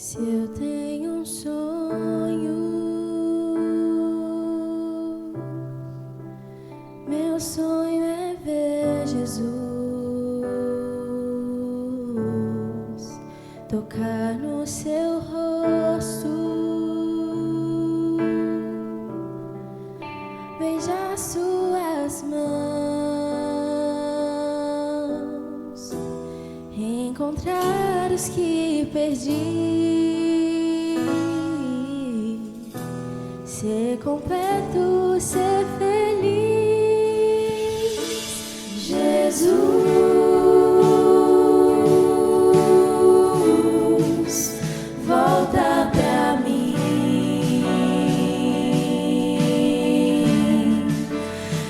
Se eu tenho um sonho, meu sonho é ver Jesus tocar no seu rosto, beijar suas mãos, encontrar os que perdi, ser completo, ser feliz. Jesus, volta pra mim,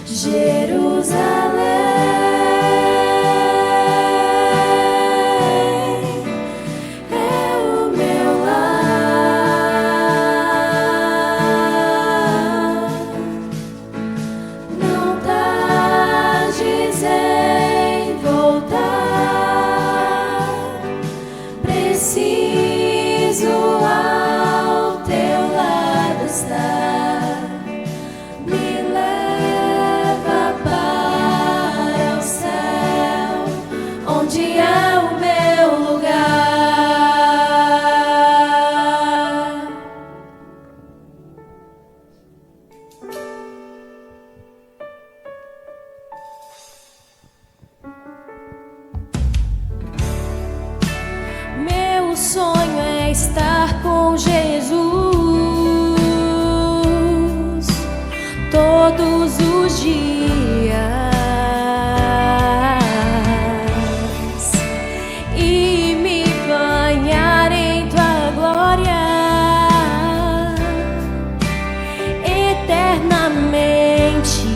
Jerusalém. Preciso ao teu lado estar, me leva para o céu, onde é o meu lugar. Meu sonho é estar com Jesus todos os dias e me banhar em tua glória eternamente.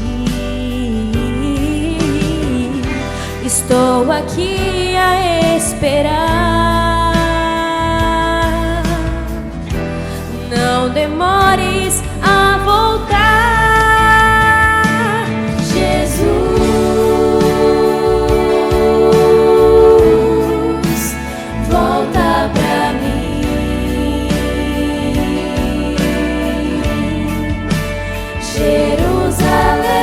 Estou aqui a esperar, não demores a voltar. Jesus, volta pra mim, Jerusalém.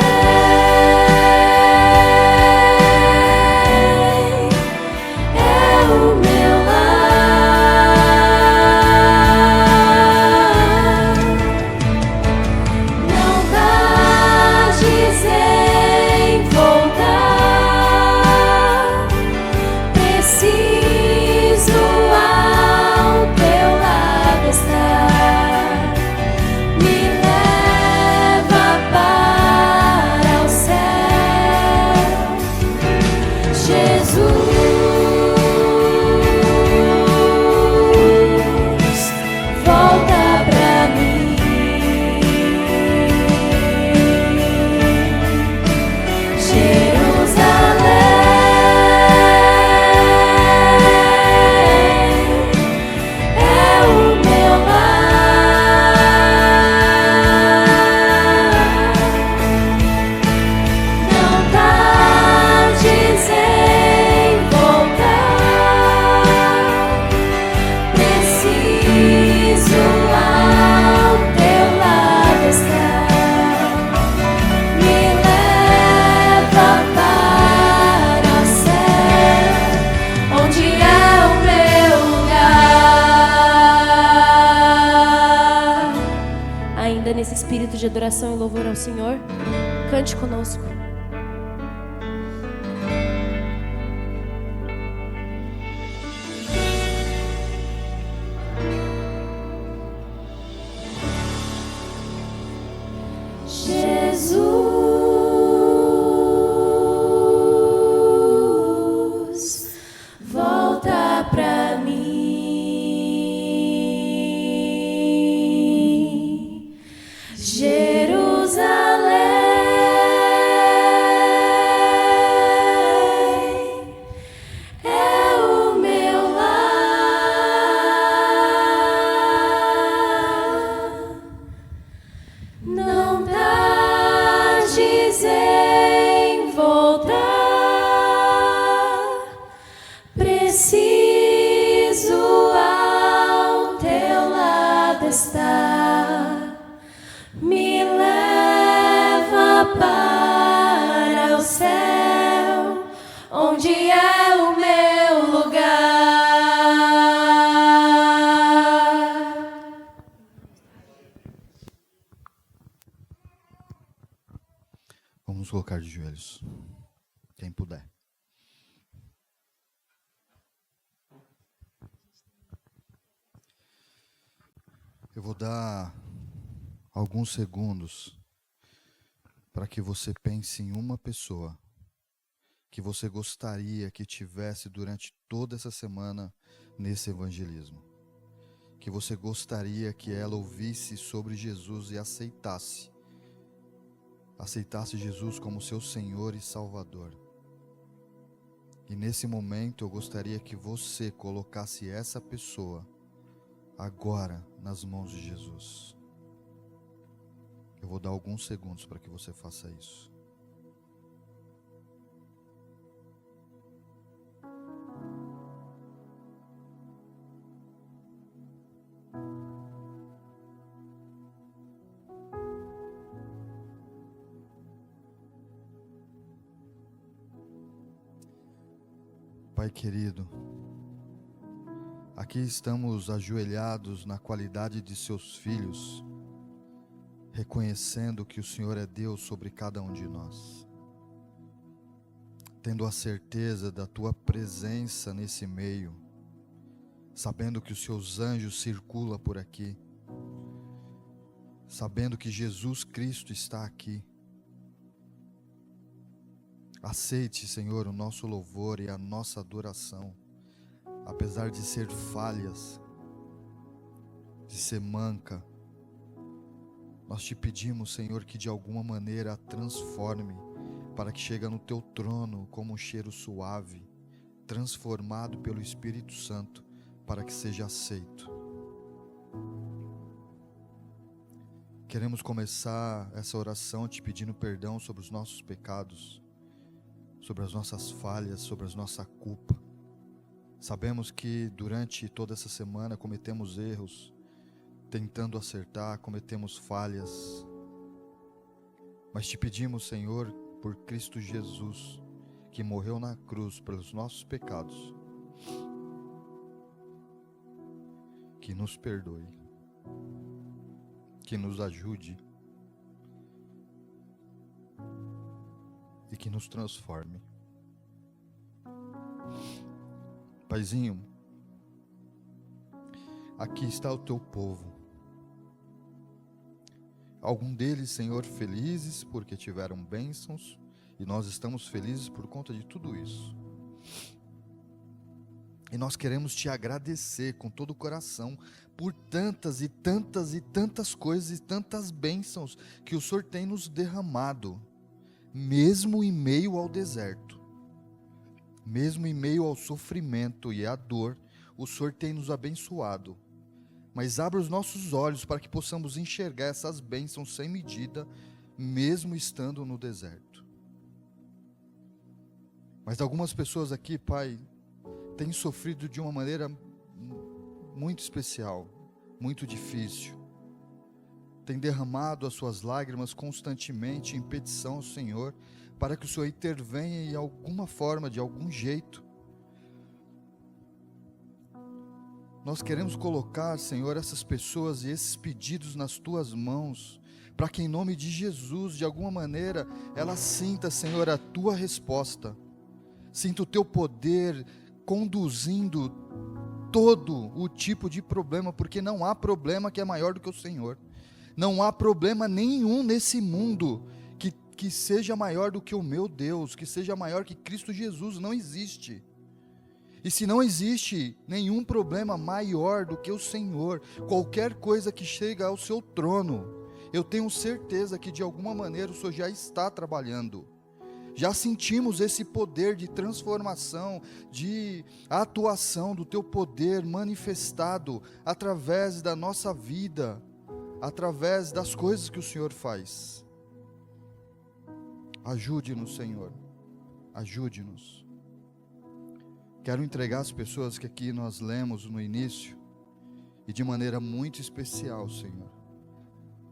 Nesse espírito de adoração e louvor ao Senhor, cante conosco. Jesus, volta pra mim, Jerusalém. Vamos colocar de joelhos, quem puder. Eu vou dar alguns segundos para que você pense em uma pessoa que você gostaria que tivesse durante toda essa semana nesse evangelismo. Que você gostaria que ela ouvisse sobre Jesus e aceitasse Jesus como seu Senhor e Salvador. E nesse momento eu gostaria que você colocasse essa pessoa agora nas mãos de Jesus. Eu vou dar alguns segundos para que você faça isso. Pai querido, aqui estamos ajoelhados na qualidade de seus filhos, reconhecendo que o Senhor é Deus sobre cada um de nós, tendo a certeza da tua presença nesse meio, sabendo que os seus anjos circulam por aqui, sabendo que Jesus Cristo está aqui. Aceite, Senhor, o nosso louvor e a nossa adoração, apesar de ser falhas, de ser manca. Nós te pedimos, Senhor, que de alguma maneira a transforme, para que chegue no teu trono como um cheiro suave, transformado pelo Espírito Santo, para que seja aceito. Queremos começar essa oração te pedindo perdão sobre os nossos pecados, sobre as nossas falhas, sobre a nossa culpa. Sabemos que durante toda essa semana cometemos erros, tentando acertar, cometemos falhas. Mas te pedimos, Senhor, por Cristo Jesus, que morreu na cruz pelos nossos pecados, que nos perdoe, que nos ajude e que nos transforme. Paizinho, aqui está o teu povo. Algum deles, Senhor, felizes porque tiveram bênçãos, e nós estamos felizes por conta de tudo isso. E nós queremos te agradecer com todo o coração por tantas e tantas e tantas coisas e tantas bênçãos que o Senhor tem nos derramado, mesmo em meio ao deserto, mesmo em meio ao sofrimento e à dor, o Senhor tem nos abençoado. Mas abra os nossos olhos para que possamos enxergar essas bênçãos sem medida, mesmo estando no deserto. Mas algumas pessoas aqui, Pai, têm sofrido de uma maneira muito especial, muito difícil. Têm derramado as suas lágrimas constantemente em petição ao Senhor, para que o Senhor intervenha em alguma forma, de algum jeito. Nós queremos colocar, Senhor, essas pessoas e esses pedidos nas Tuas mãos, para que em nome de Jesus, de alguma maneira, ela sinta, Senhor, a Tua resposta. Sinta o Teu poder conduzindo todo o tipo de problema, porque não há problema que é maior do que o Senhor. Não há problema nenhum nesse mundo que seja maior do que o meu Deus, que seja maior que Cristo Jesus. Não existe. E se não existe nenhum problema maior do que o Senhor, qualquer coisa que chega ao seu trono, eu tenho certeza que de alguma maneira o Senhor já está trabalhando. Já sentimos esse poder de transformação, de atuação do teu poder manifestado através da nossa vida, através das coisas que o Senhor faz. Ajude-nos, Senhor, ajude-nos. Quero entregar as pessoas que aqui nós lemos no início, e de maneira muito especial, Senhor,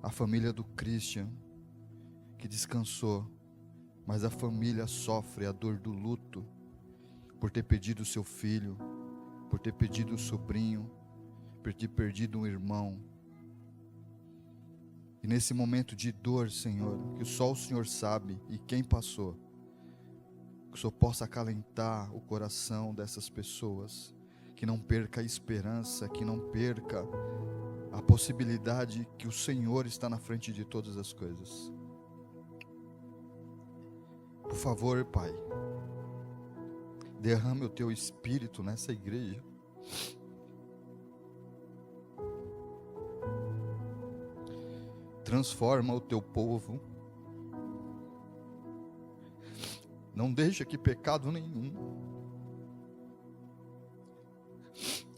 a família do Christian, que descansou, mas a família sofre a dor do luto, por ter perdido o seu filho, por ter perdido o sobrinho, por ter perdido um irmão. E nesse momento de dor, Senhor, que só o Senhor sabe e quem passou, que o Senhor possa acalentar o coração dessas pessoas, que não perca a esperança, que não perca a possibilidade que o Senhor está na frente de todas as coisas. Por favor, Pai, derrame o Teu Espírito nessa igreja. Transforma o Teu povo. Não deixa que pecado nenhum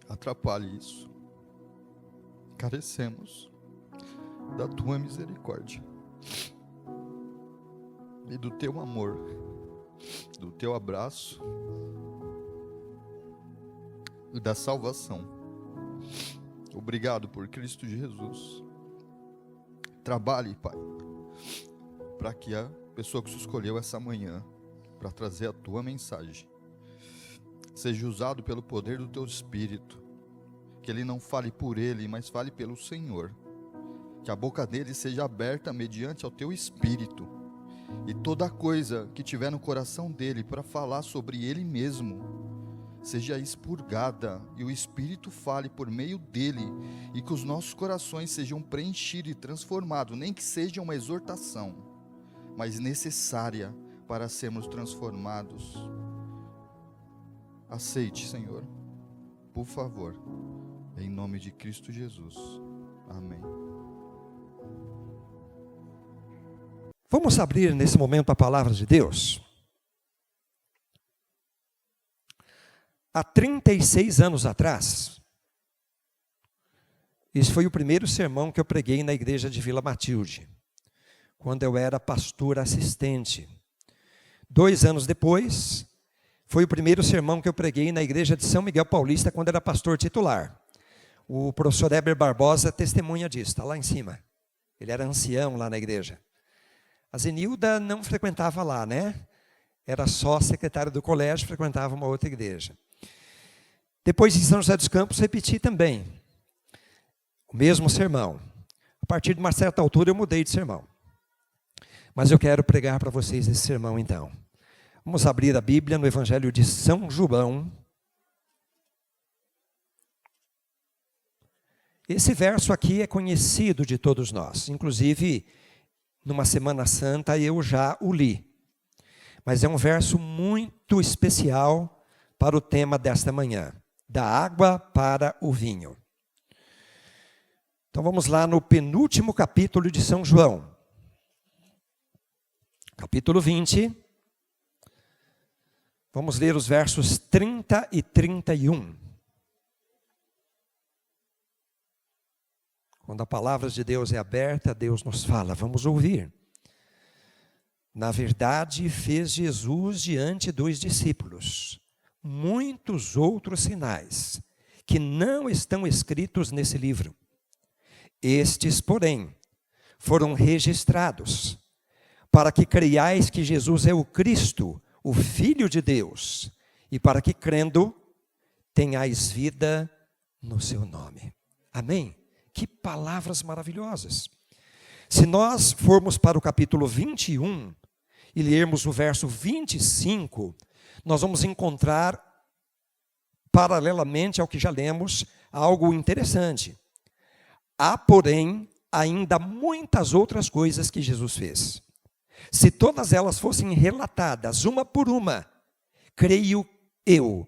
atrapalhe isso. Carecemos da Tua misericórdia e do Teu amor, do Teu abraço e da salvação. Obrigado por Cristo Jesus. Trabalhe, Pai, para que a pessoa que se escolheu essa manhã para trazer a Tua mensagem seja usado pelo poder do Teu Espírito, que ele não fale por ele, mas fale pelo Senhor, que a boca dele seja aberta mediante ao Teu Espírito, e toda coisa que tiver no coração dele para falar sobre ele mesmo seja expurgada, e o Espírito fale por meio dele, e que os nossos corações sejam preenchidos e transformados, nem que seja uma exortação, mas necessária para sermos transformados. Aceite, Senhor, por favor, em nome de Cristo Jesus. Amém. Vamos abrir nesse momento a palavra de Deus. Há 36 anos atrás, esse foi o primeiro sermão que eu preguei na igreja de Vila Matilde, quando eu era pastor assistente. 2 anos depois, foi o primeiro sermão que eu preguei na igreja de São Miguel Paulista, quando era pastor titular. O professor Heber Barbosa testemunha disso, está lá em cima. Ele era ancião lá na igreja. A Zenilda não frequentava lá, né? Era só secretária do colégio, frequentava uma outra igreja. Depois, em São José dos Campos, repeti também o mesmo sermão. A partir de uma certa altura, eu mudei de sermão. Mas eu quero pregar para vocês esse sermão, então. Vamos abrir a Bíblia no Evangelho de São João. Esse verso aqui é conhecido de todos nós. Inclusive, numa Semana Santa, eu já o li. Mas é um verso muito especial para o tema desta manhã. Da água para o vinho. Então vamos lá no penúltimo capítulo de São João. Capítulo 20. Vamos ler os versos 30 e 31. Quando a palavra de Deus é aberta, Deus nos fala, vamos ouvir. Na verdade, fez Jesus diante dos discípulos muitos outros sinais, que não estão escritos nesse livro. Estes, porém, foram registrados, para que creiais que Jesus é o Cristo, o Filho de Deus, e para que, crendo, tenhais vida no seu nome. Amém? Que palavras maravilhosas. Se nós formos para o capítulo 21 e lermos o verso 25, nós vamos encontrar, paralelamente ao que já lemos, algo interessante. Há, porém, ainda muitas outras coisas que Jesus fez. Se todas elas fossem relatadas, uma por uma, creio eu,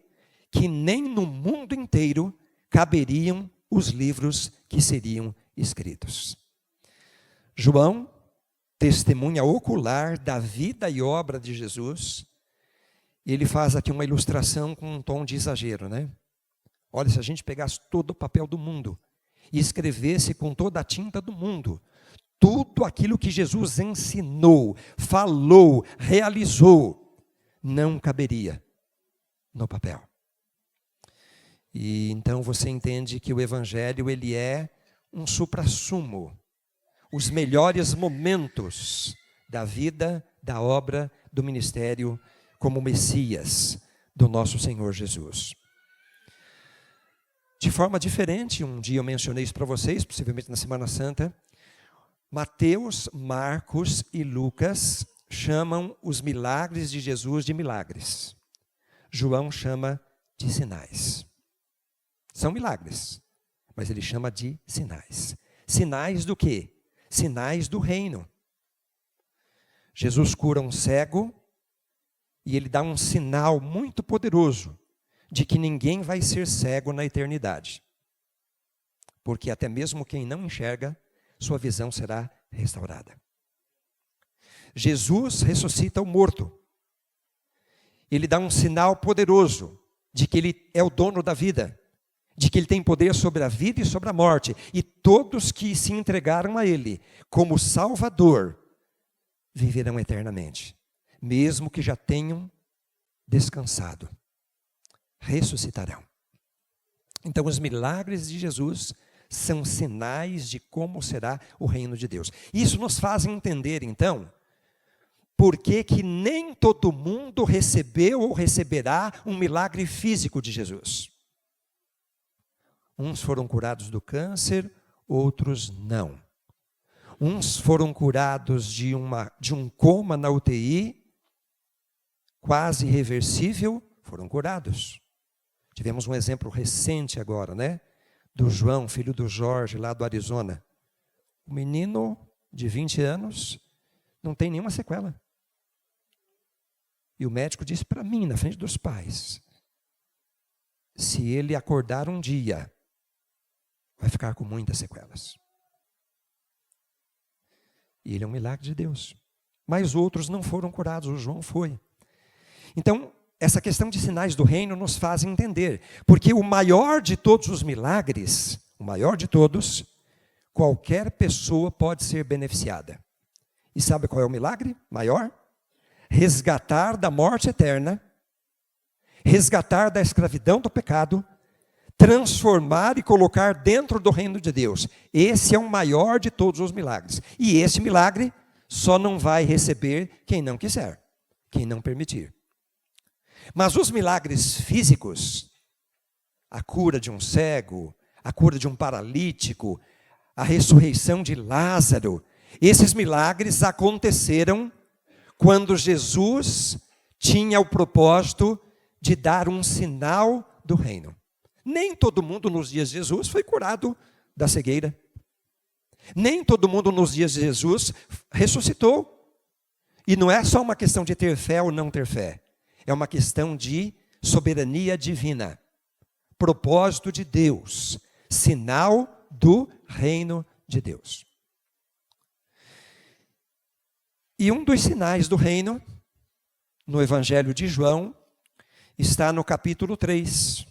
que nem no mundo inteiro caberiam os livros que seriam escritos. João, testemunha ocular da vida e obra de Jesus, ele faz aqui uma ilustração com um tom de exagero, né? Olha, se a gente pegasse todo o papel do mundo e escrevesse com toda a tinta do mundo, tudo aquilo que Jesus ensinou, falou, realizou, não caberia no papel. E então você entende que o Evangelho, ele é um suprassumo, os melhores momentos da vida, da obra, do ministério como Messias do nosso Senhor Jesus. De forma diferente, um dia eu mencionei isso para vocês, possivelmente na Semana Santa, Mateus, Marcos e Lucas chamam os milagres de Jesus de milagres. João chama de sinais. São milagres, mas ele chama de sinais. Sinais do quê? Sinais do reino. Jesus cura um cego e ele dá um sinal muito poderoso de que ninguém vai ser cego na eternidade. Porque até mesmo quem não enxerga, sua visão será restaurada. Jesus ressuscita o morto. Ele dá um sinal poderoso de que ele é o dono da vida, de que ele tem poder sobre a vida e sobre a morte. E todos que se entregaram a ele como Salvador viverão eternamente, mesmo que já tenham descansado. Ressuscitarão. Então, os milagres de Jesus são sinais de como será o reino de Deus. Isso nos faz entender, então, por que que nem todo mundo recebeu ou receberá um milagre físico de Jesus. Uns foram curados do câncer, outros não. Uns foram curados de um coma na UTI, quase irreversível, foram curados. Tivemos um exemplo recente agora, né? Do João, filho do Jorge, lá do Arizona. O menino de 20 anos não tem nenhuma sequela. E o médico disse para mim, na frente dos pais, se ele acordar um dia, vai ficar com muitas sequelas. E ele é um milagre de Deus. Mas outros não foram curados, o João foi. Então, essa questão de sinais do reino nos faz entender, porque o maior de todos os milagres, o maior de todos, qualquer pessoa pode ser beneficiada. E sabe qual é o milagre maior? Resgatar da morte eterna, resgatar da escravidão do pecado, transformar e colocar dentro do reino de Deus. Esse é o maior de todos os milagres. E esse milagre só não vai receber quem não quiser, quem não permitir. Mas os milagres físicos, a cura de um cego, a cura de um paralítico, a ressurreição de Lázaro, esses milagres aconteceram quando Jesus tinha o propósito de dar um sinal do reino. Nem todo mundo nos dias de Jesus foi curado da cegueira. Nem todo mundo nos dias de Jesus ressuscitou. E não é só uma questão de ter fé ou não ter fé. É uma questão de soberania divina. Propósito de Deus. Sinal do reino de Deus. E um dos sinais do reino, no Evangelho de João, está no capítulo 3.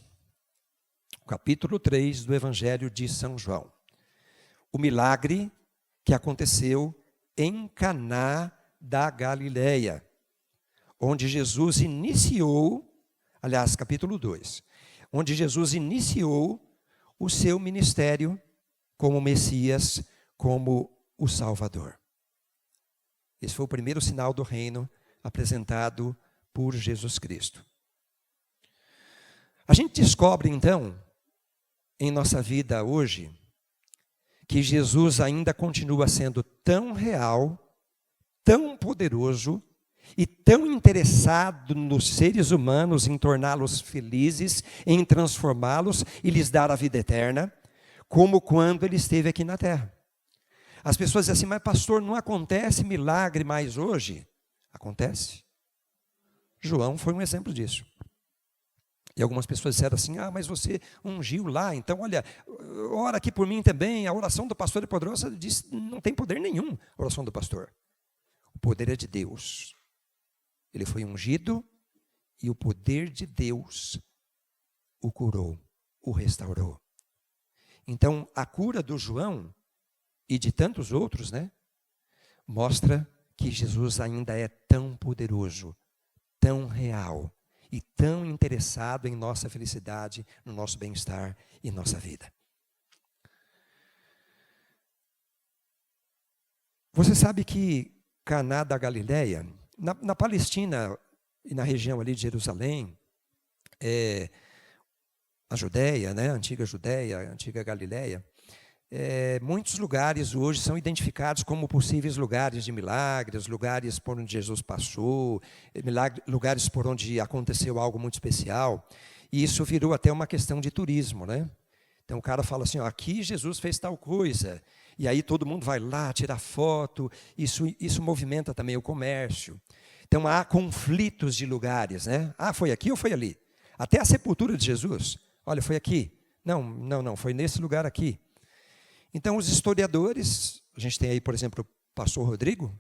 O capítulo 3 do Evangelho de São João. O milagre que aconteceu em Caná da Galileia, onde Jesus iniciou, aliás, capítulo 2, onde Jesus iniciou o seu ministério como Messias, como o Salvador. Esse foi o primeiro sinal do reino apresentado por Jesus Cristo. A gente descobre, então, em nossa vida hoje, que Jesus ainda continua sendo tão real, tão poderoso e tão interessado nos seres humanos em torná-los felizes, em transformá-los e lhes dar a vida eterna, como quando ele esteve aqui na terra. As pessoas dizem assim, mas pastor, não acontece milagre mais hoje? Acontece. João foi um exemplo disso. E algumas pessoas disseram assim, mas você ungiu lá, então olha, ora aqui por mim também, a oração do pastor é poderosa, diz, não tem poder nenhum a oração do pastor. O poder é de Deus. Ele foi ungido e o poder de Deus o curou, o restaurou. Então, a cura do João e de tantos outros, né, mostra que Jesus ainda é tão poderoso, tão real e tão interessado em nossa felicidade, no nosso bem-estar e nossa vida. Você sabe que Caná da Galileia, na Palestina e na região ali de Jerusalém, a Judéia, né, a antiga Galileia, muitos lugares hoje são identificados como possíveis lugares de milagres, lugares por onde Jesus passou, lugares por onde aconteceu algo muito especial. E isso virou até uma questão de turismo, né? Então o cara fala assim, ó, aqui Jesus fez tal coisa. E aí todo mundo vai lá tirar foto. Isso movimenta também o comércio. Então há conflitos de lugares, né? Ah, foi aqui ou foi ali? Até a sepultura de Jesus. Olha, foi aqui. Não, foi nesse lugar aqui. Então os historiadores, a gente tem aí, por exemplo, o pastor Rodrigo,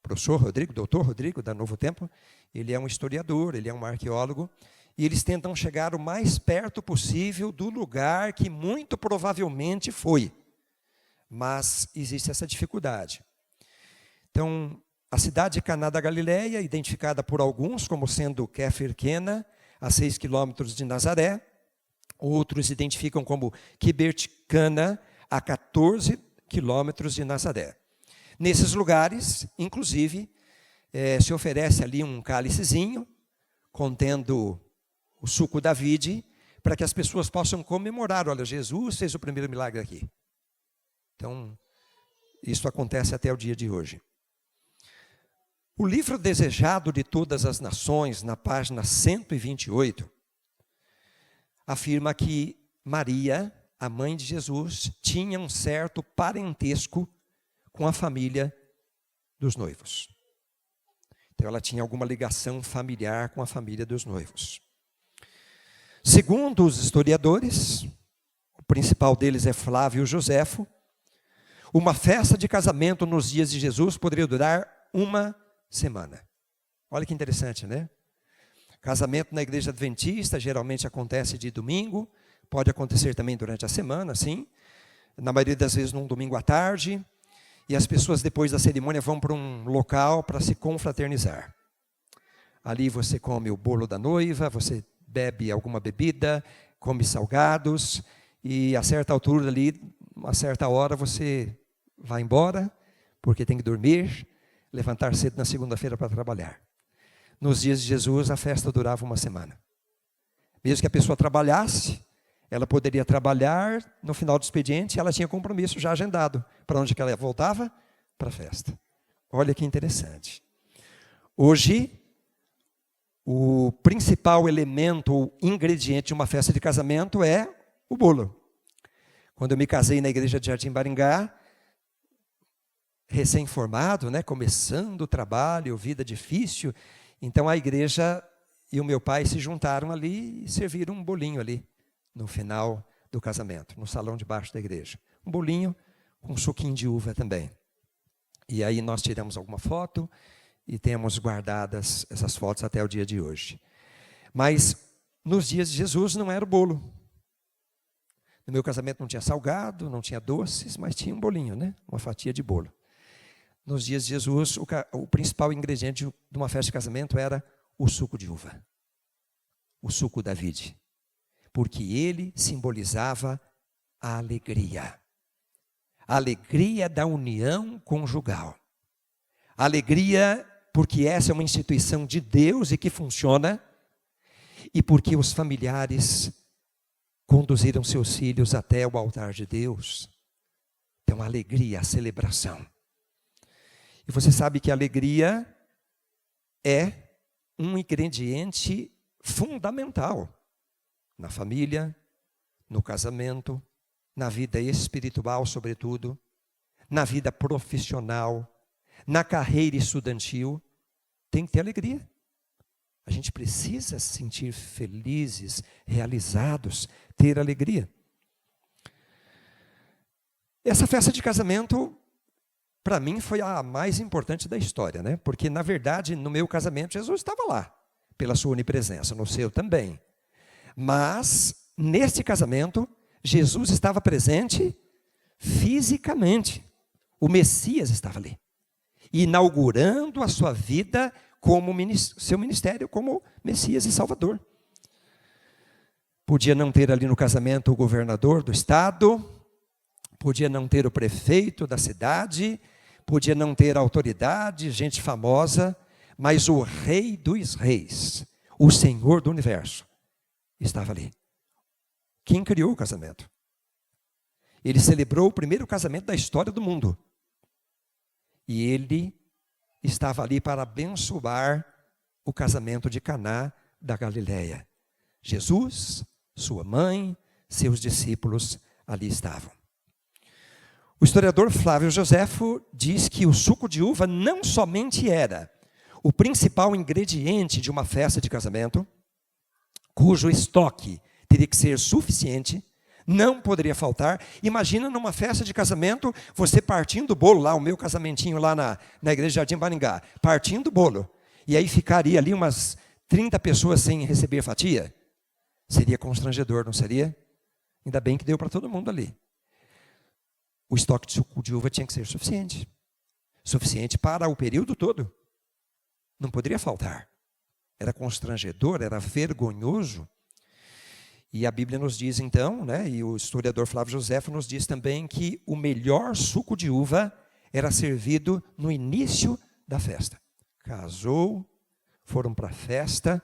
professor Rodrigo, doutor Rodrigo, da Novo Tempo, ele é um historiador, ele é um arqueólogo, e eles tentam chegar o mais perto possível do lugar que muito provavelmente foi. Mas existe essa dificuldade. Então, a cidade de Caná da Galileia, identificada por alguns como sendo Kéfir-Quena, a 6 quilômetros de Nazaré, outros identificam como Kibert-Cana, a 14 quilômetros de Nazaré. Nesses lugares, inclusive, se oferece ali um cálicezinho, contendo o suco da vide, para que as pessoas possam comemorar. Olha, Jesus fez o primeiro milagre aqui. Então, isso acontece até o dia de hoje. O livro Desejado de Todas as Nações, na página 128, afirma que Maria, a mãe de Jesus, tinha um certo parentesco com a família dos noivos. Então ela tinha alguma ligação familiar com a família dos noivos. Segundo os historiadores, o principal deles é Flávio Joséfo, uma festa de casamento nos dias de Jesus poderia durar 1 semana. Olha que interessante, né? Casamento na igreja adventista geralmente acontece de domingo, pode acontecer também durante a semana, sim. Na maioria das vezes num domingo à tarde. E as pessoas depois da cerimônia vão para um local para se confraternizar. Ali você come o bolo da noiva, você bebe alguma bebida, come salgados. E a certa altura ali, a certa hora você vai embora, porque tem que dormir, levantar cedo na segunda-feira para trabalhar. Nos dias de Jesus a festa durava 1 semana. Mesmo que a pessoa trabalhasse, ela poderia trabalhar, no final do expediente, ela tinha compromisso já agendado. Para onde que ela voltava? Para a festa. Olha que interessante. Hoje, o principal elemento ou ingrediente de uma festa de casamento é o bolo. Quando eu me casei na igreja de Jardim Maringá, recém-formado, né, começando o trabalho, vida difícil, então a igreja e o meu pai se juntaram ali e serviram um bolinho ali, no final do casamento, no salão de baixo da igreja. Um bolinho com suquinho de uva também. E aí nós tiramos alguma foto e temos guardadas essas fotos até o dia de hoje. Mas nos dias de Jesus não era o bolo. No meu casamento não tinha salgado, não tinha doces, mas tinha um bolinho, né? Uma fatia de bolo. Nos dias de Jesus, o principal ingrediente de uma festa de casamento era o suco de uva. O suco da vide. Porque ele simbolizava a alegria. A alegria da união conjugal. A alegria porque essa é uma instituição de Deus e que funciona, e porque os familiares conduziram seus filhos até o altar de Deus. Então, a alegria, a celebração. E você sabe que a alegria é um ingrediente fundamental na família, no casamento, na vida espiritual, sobretudo, na vida profissional, na carreira estudantil. Tem que ter alegria. A gente precisa se sentir felizes, realizados, ter alegria. Essa festa de casamento, para mim, foi a mais importante da história, né? Porque, na verdade, no meu casamento, Jesus estava lá, pela sua onipresença, no seu também. Mas, nesse casamento, Jesus estava presente fisicamente. O Messias estava ali, inaugurando a sua vida como seu ministério, como Messias e Salvador. Podia não ter ali no casamento o governador do estado, podia não ter o prefeito da cidade, podia não ter autoridade, gente famosa, mas o Rei dos Reis, o Senhor do Universo, estava ali. Quem criou o casamento? Ele celebrou o primeiro casamento da história do mundo. E ele estava ali para abençoar o casamento de Caná da Galileia. Jesus, sua mãe, seus discípulos ali estavam. O historiador Flávio Joséfo diz que o suco de uva não somente era o principal ingrediente de uma festa de casamento, cujo estoque teria que ser suficiente, não poderia faltar. Imagina numa festa de casamento, você partindo o bolo, lá o meu casamentinho lá na igreja Jardim Maringá, partindo o bolo, e aí ficaria ali umas 30 pessoas sem receber fatia. Seria constrangedor, não seria? Ainda bem que deu para todo mundo ali. O estoque de suco de uva tinha que ser suficiente. Suficiente para o período todo. Não poderia faltar. Era constrangedor, era vergonhoso. E a Bíblia nos diz então, né, e o historiador Flávio Joséfo nos diz também que o melhor suco de uva era servido no início da festa. Casou, foram para a festa,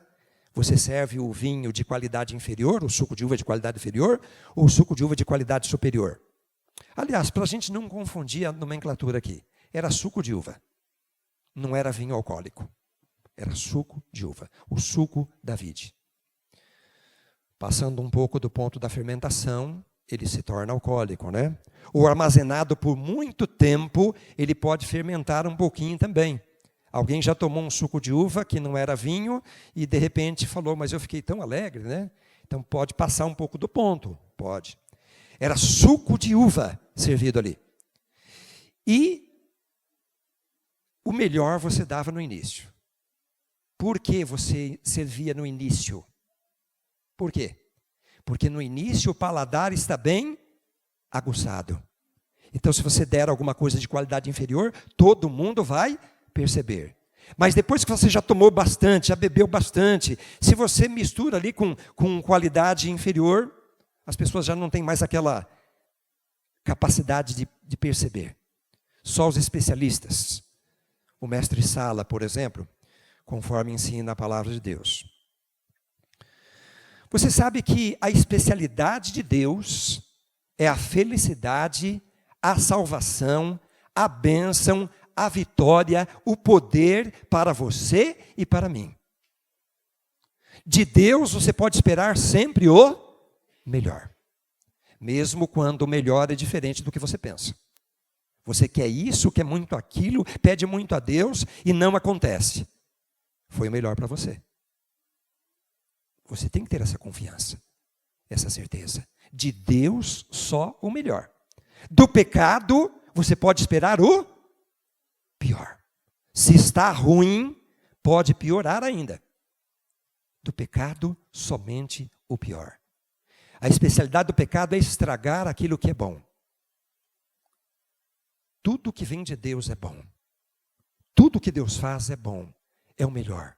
você serve o vinho de qualidade inferior, o suco de uva de qualidade inferior, ou o suco de uva de qualidade superior. Aliás, para a gente não confundir a nomenclatura aqui, era suco de uva, não era vinho alcoólico, era suco de uva, o suco da vide. Passando um pouco do ponto da fermentação, ele se torna alcoólico, né? Ou armazenado por muito tempo, ele pode fermentar um pouquinho também. Alguém já tomou um suco de uva que não era vinho e de repente falou, mas eu fiquei tão alegre, né? Então pode passar um pouco do ponto, pode. Era suco de uva servido ali. E o melhor você dava no início. Por que você servia no início? Por quê? Porque no início o paladar está bem aguçado. Então se você der alguma coisa de qualidade inferior, todo mundo vai perceber. Mas depois que você já tomou bastante, já bebeu bastante, se você mistura ali com qualidade inferior, as pessoas já não têm mais aquela capacidade de perceber. Só os especialistas. O mestre Sala, por exemplo, conforme ensina a palavra de Deus. Você sabe que a especialidade de Deus é a felicidade, a salvação, a bênção, a vitória, o poder para você e para mim. De Deus você pode esperar sempre o melhor. Mesmo quando o melhor é diferente do que você pensa. Você quer isso, quer muito aquilo, pede muito a Deus e não acontece. Foi o melhor para você. Você tem que ter essa confiança, essa certeza. De Deus, só o melhor. Do pecado, você pode esperar o pior. Se está ruim, pode piorar ainda. Do pecado, somente o pior. A especialidade do pecado é estragar aquilo que é bom. Tudo que vem de Deus é bom. Tudo que Deus faz é bom. É o melhor.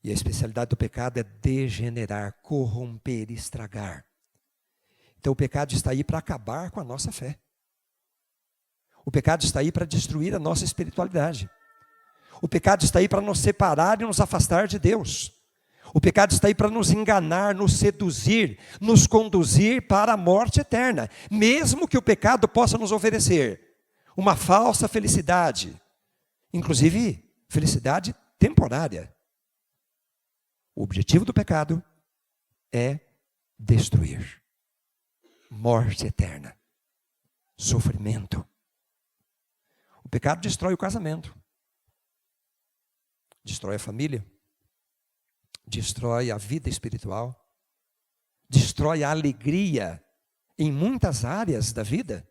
E a especialidade do pecado é degenerar, corromper, estragar. Então o pecado está aí para acabar com a nossa fé. O pecado está aí para destruir a nossa espiritualidade. O pecado está aí para nos separar e nos afastar de Deus. O pecado está aí para nos enganar, nos seduzir, nos conduzir para a morte eterna. Mesmo que o pecado possa nos oferecer uma falsa felicidade, inclusive felicidade temporária. O objetivo do pecado é destruir. Morte eterna. Sofrimento. O pecado destrói o casamento. Destrói a família. Destrói a vida espiritual. Destrói a alegria em muitas áreas da vida.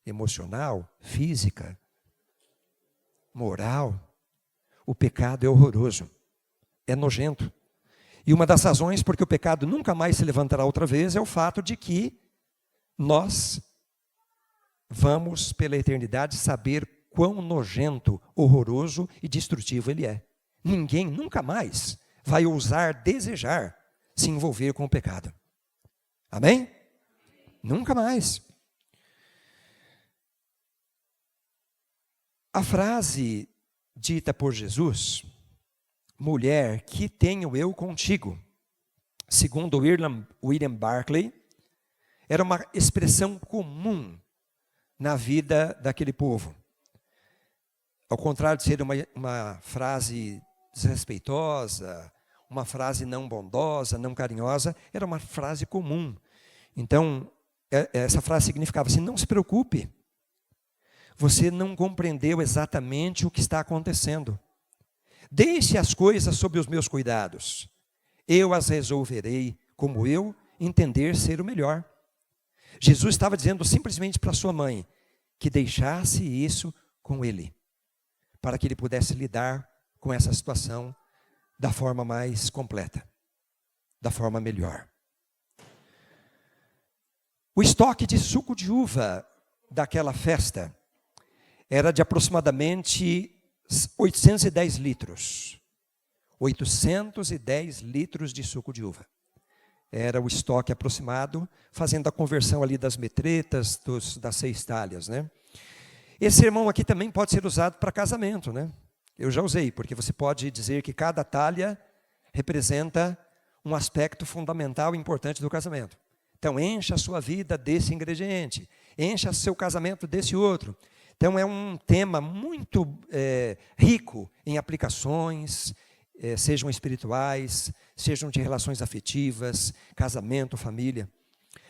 Emocional, física, moral. O pecado é horroroso. É nojento. E uma das razões porque o pecado nunca mais se levantará outra vez é o fato de que nós vamos pela eternidade saber quão nojento, horroroso e destrutivo ele é. Ninguém nunca mais vai ousar desejar se envolver com o pecado. Amém? Nunca mais. A frase dita por Jesus, mulher, que tenho eu contigo? Segundo William Barclay, era uma expressão comum na vida daquele povo. Ao contrário de ser uma frase desrespeitosa, uma frase não bondosa, não carinhosa, era uma frase comum. Então, essa frase significava assim: não se preocupe, você não compreendeu exatamente o que está acontecendo. Deixe as coisas sob os meus cuidados. Eu as resolverei como eu entender ser o melhor. Jesus estava dizendo simplesmente para sua mãe que deixasse isso com ele, para que ele pudesse lidar com essa situação da forma mais completa, da forma melhor. O estoque de suco de uva daquela festa era de aproximadamente 810 litros. 810 litros de suco de uva. Era o estoque aproximado, fazendo a conversão ali das metretas, das 6 talhas, né? Esse sermão aqui também pode ser usado para casamento, né? Eu já usei, porque você pode dizer que cada talha representa um aspecto fundamental e importante do casamento. Então, encha a sua vida desse ingrediente, encha seu casamento desse outro. Então, é um tema muito rico em aplicações, sejam espirituais, sejam de relações afetivas, casamento, família.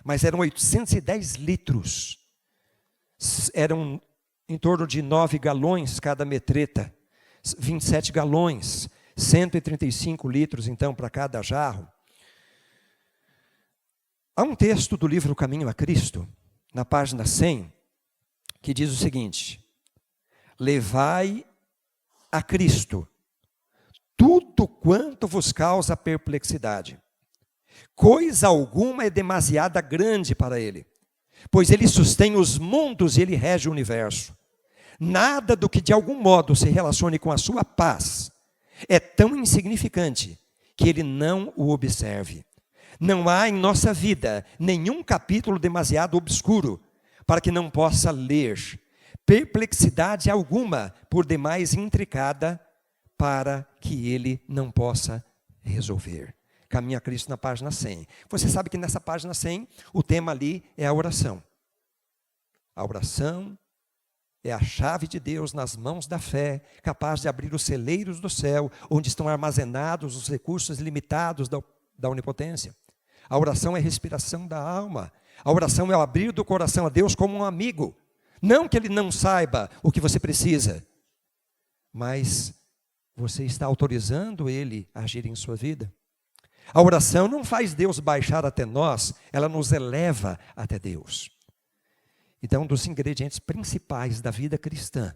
Mas eram 810 litros. Eram em torno de 9 galões cada metreta, 27 galões, 135 litros, então, para cada jarro. Há um texto do livro Caminho a Cristo, na página 100, que diz o seguinte: levai a Cristo tudo quanto vos causa perplexidade. Coisa alguma é demasiada grande para ele, pois ele sustém os mundos e ele rege o universo. Nada do que de algum modo se relacione com a sua paz é tão insignificante que ele não o observe. Não há em nossa vida nenhum capítulo demasiado obscuro para que não possa ler. Perplexidade alguma, por demais intricada, para que ele não possa resolver. Caminho a Cristo na página 100. Você sabe que nessa página 100, o tema ali é a oração. A oração é a chave de Deus nas mãos da fé, capaz de abrir os celeiros do céu, onde estão armazenados os recursos limitados da onipotência. A oração é a respiração da alma. A oração é o abrir do coração a Deus como um amigo. Não que Ele não saiba o que você precisa, mas você está autorizando Ele a agir em sua vida. A oração não faz Deus baixar até nós, ela nos eleva até Deus. Então, um dos ingredientes principais da vida cristã,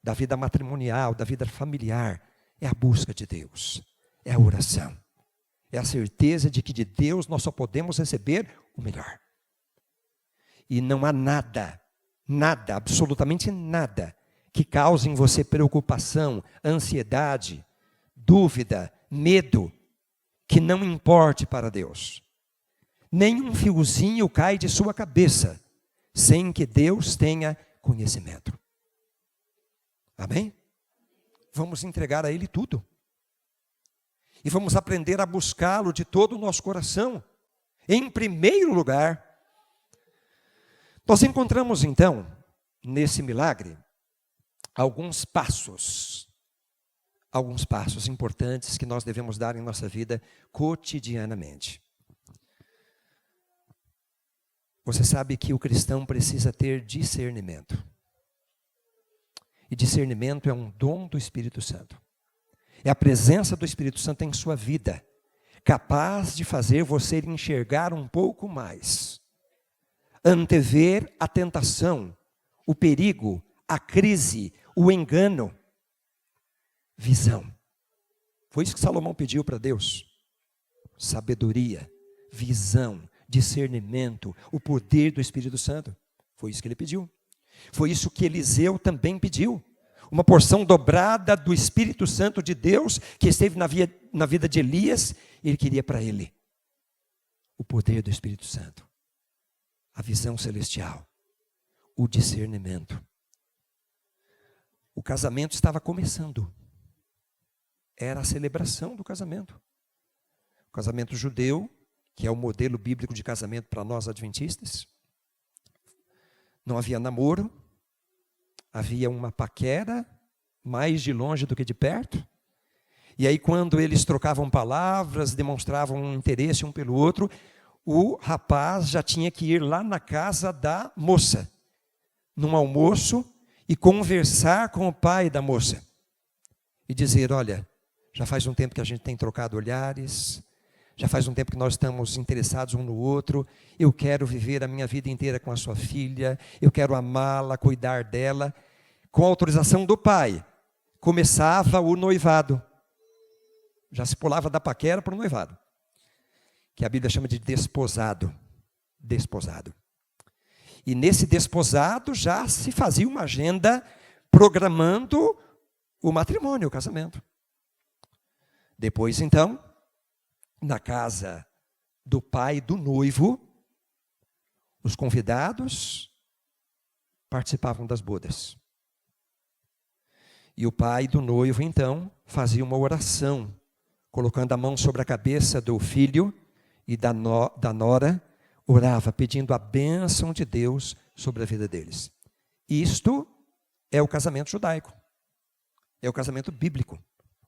da vida matrimonial, da vida familiar, é a busca de Deus, é a oração. É a certeza de que de Deus nós só podemos receber o melhor. E não há nada, absolutamente nada, que cause em você preocupação, ansiedade, dúvida, medo, que não importe para Deus. Nenhum fiozinho cai de sua cabeça, sem que Deus tenha conhecimento. Amém? Vamos entregar a Ele tudo. E vamos aprender a buscá-lo de todo o nosso coração. Em primeiro lugar, nós encontramos então, nesse milagre, alguns passos importantes que nós devemos dar em nossa vida cotidianamente. Você sabe que o cristão precisa ter discernimento. E discernimento é um dom do Espírito Santo. É a presença do Espírito Santo em sua vida, capaz de fazer você enxergar um pouco mais, antever a tentação, o perigo, a crise, o engano. Visão. Foi isso que Salomão pediu para Deus. Sabedoria, visão, discernimento, o poder do Espírito Santo. Foi isso que ele pediu. Foi isso que Eliseu também pediu. Uma porção dobrada do Espírito Santo de Deus que esteve na vida de Elias, ele queria para ele o poder do Espírito Santo, a visão celestial, o discernimento. O casamento estava começando. Era a celebração do casamento. O casamento judeu, que é o modelo bíblico de casamento para nós adventistas. Não havia namoro, havia uma paquera, mais de longe do que de perto. E aí, quando eles trocavam palavras, demonstravam um interesse um pelo outro, o rapaz já tinha que ir lá na casa da moça, num almoço, e conversar com o pai da moça. E dizer, olha, já faz um tempo que a gente tem trocado olhares, já faz um tempo que nós estamos interessados um no outro, eu quero viver a minha vida inteira com a sua filha, eu quero amá-la, cuidar dela. Com a autorização do pai, começava o noivado. Já se pulava da paquera para o noivado, que a Bíblia chama de desposado. Desposado. E nesse desposado já se fazia uma agenda programando o matrimônio, o casamento. Depois, então, na casa do pai do noivo, os convidados participavam das bodas. E o pai do noivo, então, fazia uma oração, colocando a mão sobre a cabeça do filho e da nora, orava pedindo a bênção de Deus sobre a vida deles. Isto é o casamento judaico, é o casamento bíblico,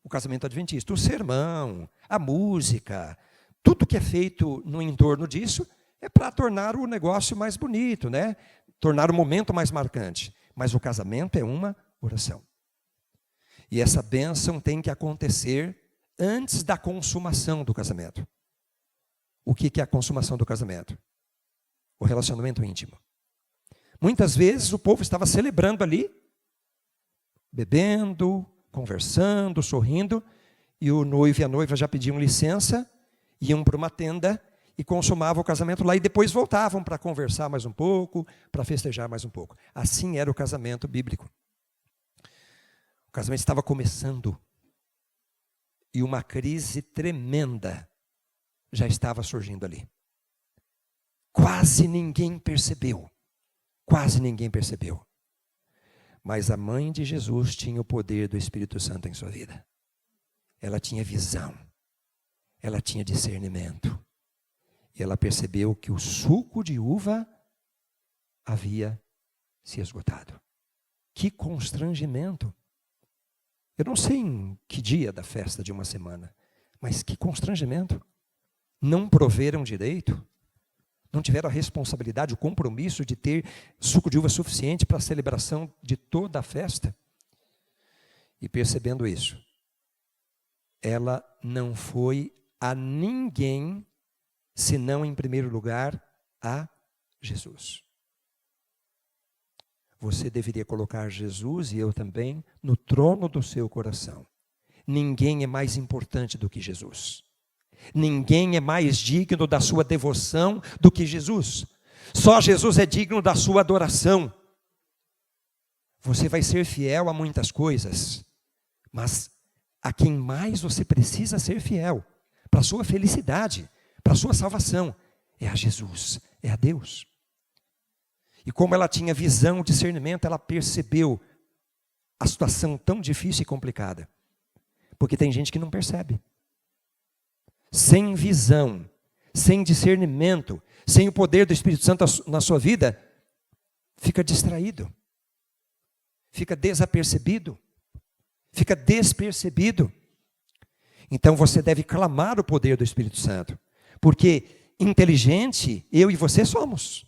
o casamento adventista. O sermão, a música, tudo que é feito no entorno disso é para tornar o negócio mais bonito, né? Tornar o momento mais marcante. Mas o casamento é uma oração. E essa bênção tem que acontecer antes da consumação do casamento. O que é a consumação do casamento? O relacionamento íntimo. Muitas vezes o povo estava celebrando ali, bebendo, conversando, sorrindo, e o noivo e a noiva já pediam licença, iam para uma tenda e consumavam o casamento lá, e depois voltavam para conversar mais um pouco, para festejar mais um pouco. Assim era o casamento bíblico. O casamento estava começando, e uma crise tremenda já estava surgindo ali. Quase ninguém percebeu. Quase ninguém percebeu. Mas a mãe de Jesus tinha o poder do Espírito Santo em sua vida. Ela tinha visão. Ela tinha discernimento. E ela percebeu que o suco de uva havia se esgotado. Que constrangimento. Eu não sei em que dia da festa de uma semana, mas que constrangimento. Não proveram direito, não tiveram a responsabilidade, o compromisso de ter suco de uva suficiente para a celebração de toda a festa. E percebendo isso, ela não foi a ninguém, senão em primeiro lugar a Jesus. Você deveria colocar Jesus, e eu também, no trono do seu coração. Ninguém é mais importante do que Jesus. Ninguém é mais digno da sua devoção do que Jesus. Só Jesus é digno da sua adoração. Você vai ser fiel a muitas coisas, mas a quem mais você precisa ser fiel, para a sua felicidade, para a sua salvação, é a Jesus, é a Deus. E como ela tinha visão, discernimento, ela percebeu a situação tão difícil e complicada. Porque tem gente que não percebe. Sem visão, sem discernimento, sem o poder do Espírito Santo na sua vida, fica distraído, fica desapercebido, fica despercebido. Então você deve clamar o poder do Espírito Santo, porque inteligente eu e você somos.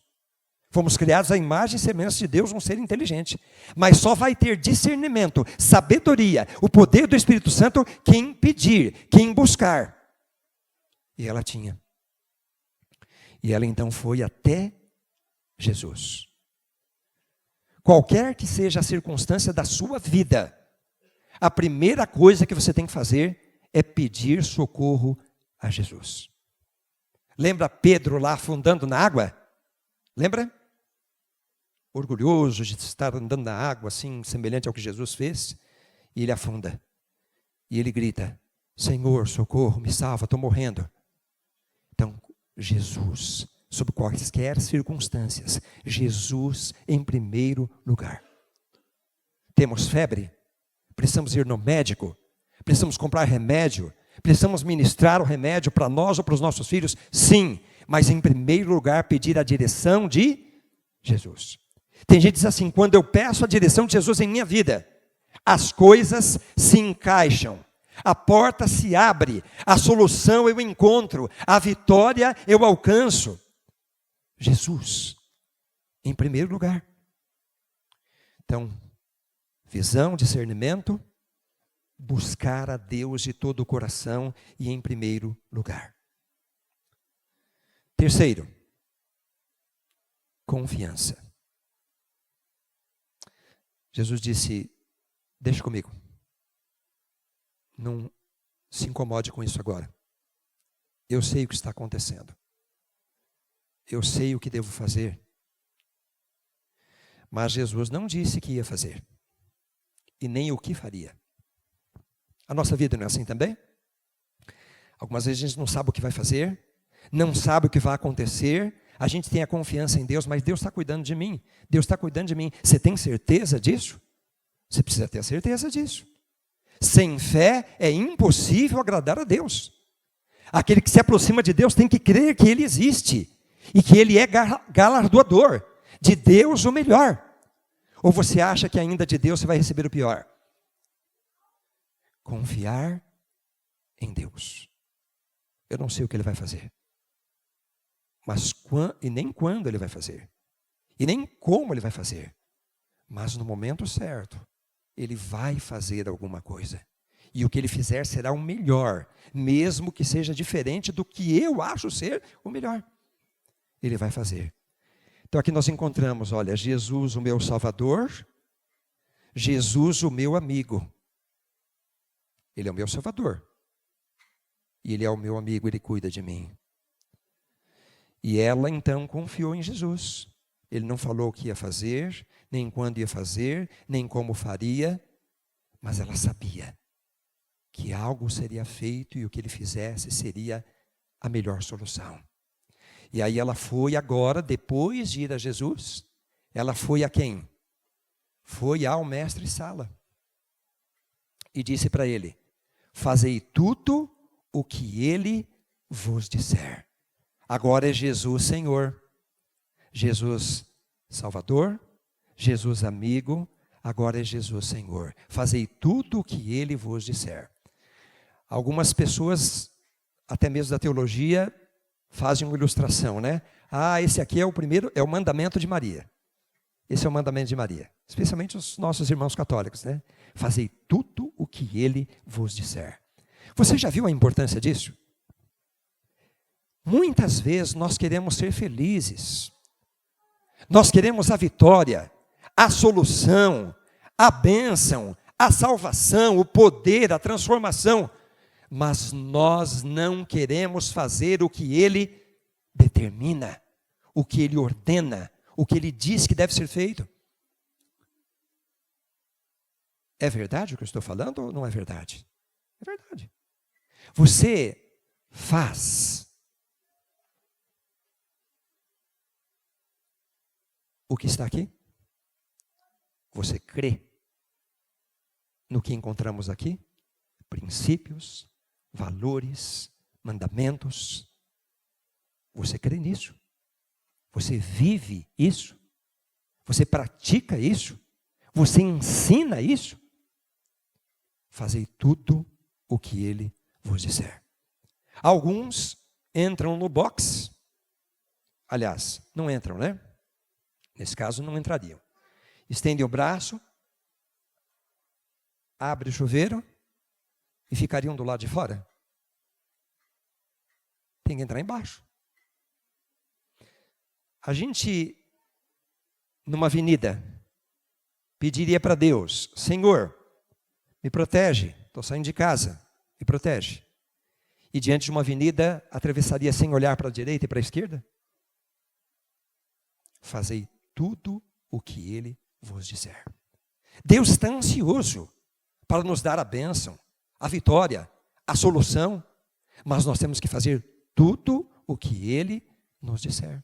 Fomos criados à imagem e semelhança de Deus, um ser inteligente. Mas só vai ter discernimento, sabedoria, o poder do Espírito Santo quem pedir, quem buscar. E ela tinha. E ela então foi até Jesus. Qualquer que seja a circunstância da sua vida, a primeira coisa que você tem que fazer é pedir socorro a Jesus. Lembra Pedro lá afundando na água? Lembra? Orgulhoso de estar andando na água, assim, semelhante ao que Jesus fez, e ele afunda. E ele grita, Senhor, socorro, me salva, estou morrendo. Então, Jesus, sob quaisquer circunstâncias, Jesus em primeiro lugar. Temos febre? Precisamos ir no médico? Precisamos comprar remédio? Precisamos ministrar o remédio para nós ou para os nossos filhos? Sim, mas em primeiro lugar pedir a direção de Jesus. Tem gente que diz assim, quando eu peço a direção de Jesus em minha vida, as coisas se encaixam, a porta se abre, a solução eu encontro, a vitória eu alcanço. Jesus, em primeiro lugar. Então, visão, discernimento, buscar a Deus de todo o coração e em primeiro lugar. Terceiro, confiança. Jesus disse, deixa comigo. Não se incomode com isso agora. Eu sei o que está acontecendo. Eu sei o que devo fazer. Mas Jesus não disse que ia fazer. E nem o que faria. A nossa vida não é assim também? Algumas vezes a gente não sabe o que vai fazer, não sabe o que vai acontecer, a gente tem a confiança em Deus, mas Deus está cuidando de mim, Deus está cuidando de mim. Você tem certeza disso? Você precisa ter a certeza disso. Sem fé é impossível agradar a Deus. Aquele que se aproxima de Deus tem que crer que Ele existe e que Ele é galardoador, de Deus o melhor. Ou você acha que ainda de Deus você vai receber o pior? Confiar em Deus. Eu não sei o que Ele vai fazer. Mas e nem quando Ele vai fazer. E nem como Ele vai fazer. Mas no momento certo, Ele vai fazer alguma coisa. E o que Ele fizer será o melhor. Mesmo que seja diferente do que eu acho ser o melhor. Ele vai fazer. Então aqui nós encontramos, olha, Jesus o meu Salvador. Jesus o meu amigo. Ele é o meu Salvador. E Ele é o meu amigo, Ele cuida de mim. E ela então confiou em Jesus. Ele não falou o que ia fazer, nem quando ia fazer, nem como faria. Mas ela sabia que algo seria feito e o que Ele fizesse seria a melhor solução. E aí ela foi agora, depois de ir a Jesus, ela foi a quem? Foi ao mestre-sala. E disse para ele, fazei tudo o que Ele vos disser. Agora é Jesus Senhor, Jesus Salvador, Jesus amigo, agora é Jesus Senhor. Fazei tudo o que Ele vos disser. Algumas pessoas, até mesmo da teologia, fazem uma ilustração, né? Ah, esse aqui é o primeiro, é o mandamento de Maria. Esse é o mandamento de Maria. Especialmente os nossos irmãos católicos, né? Fazei tudo o que Ele vos disser. Você já viu a importância disso? Muitas vezes nós queremos ser felizes. Nós queremos a vitória, a solução, a bênção, a salvação, o poder, a transformação. Mas nós não queremos fazer o que Ele determina, o que Ele ordena, o que Ele diz que deve ser feito. É verdade o que eu estou falando ou não é verdade? É verdade. Você faz o que está aqui? Você crê no que encontramos aqui? Princípios, valores, mandamentos. Você crê nisso? Você vive isso? Você pratica isso? Você ensina isso? Fazei tudo o que Ele vos disser. Alguns entram no box. Aliás, não entram, né? Nesse caso, não entrariam. Estendem o braço, abre o chuveiro e ficariam do lado de fora. Tem que entrar embaixo. A gente, numa avenida, pediria para Deus, Senhor, me protege, estou saindo de casa, me protege. E diante de uma avenida, atravessaria sem olhar para a direita e para a esquerda? Fazei tudo o que Ele vos disser. Deus está ansioso para nos dar a bênção, a vitória, a solução, mas nós temos que fazer tudo o que Ele nos disser.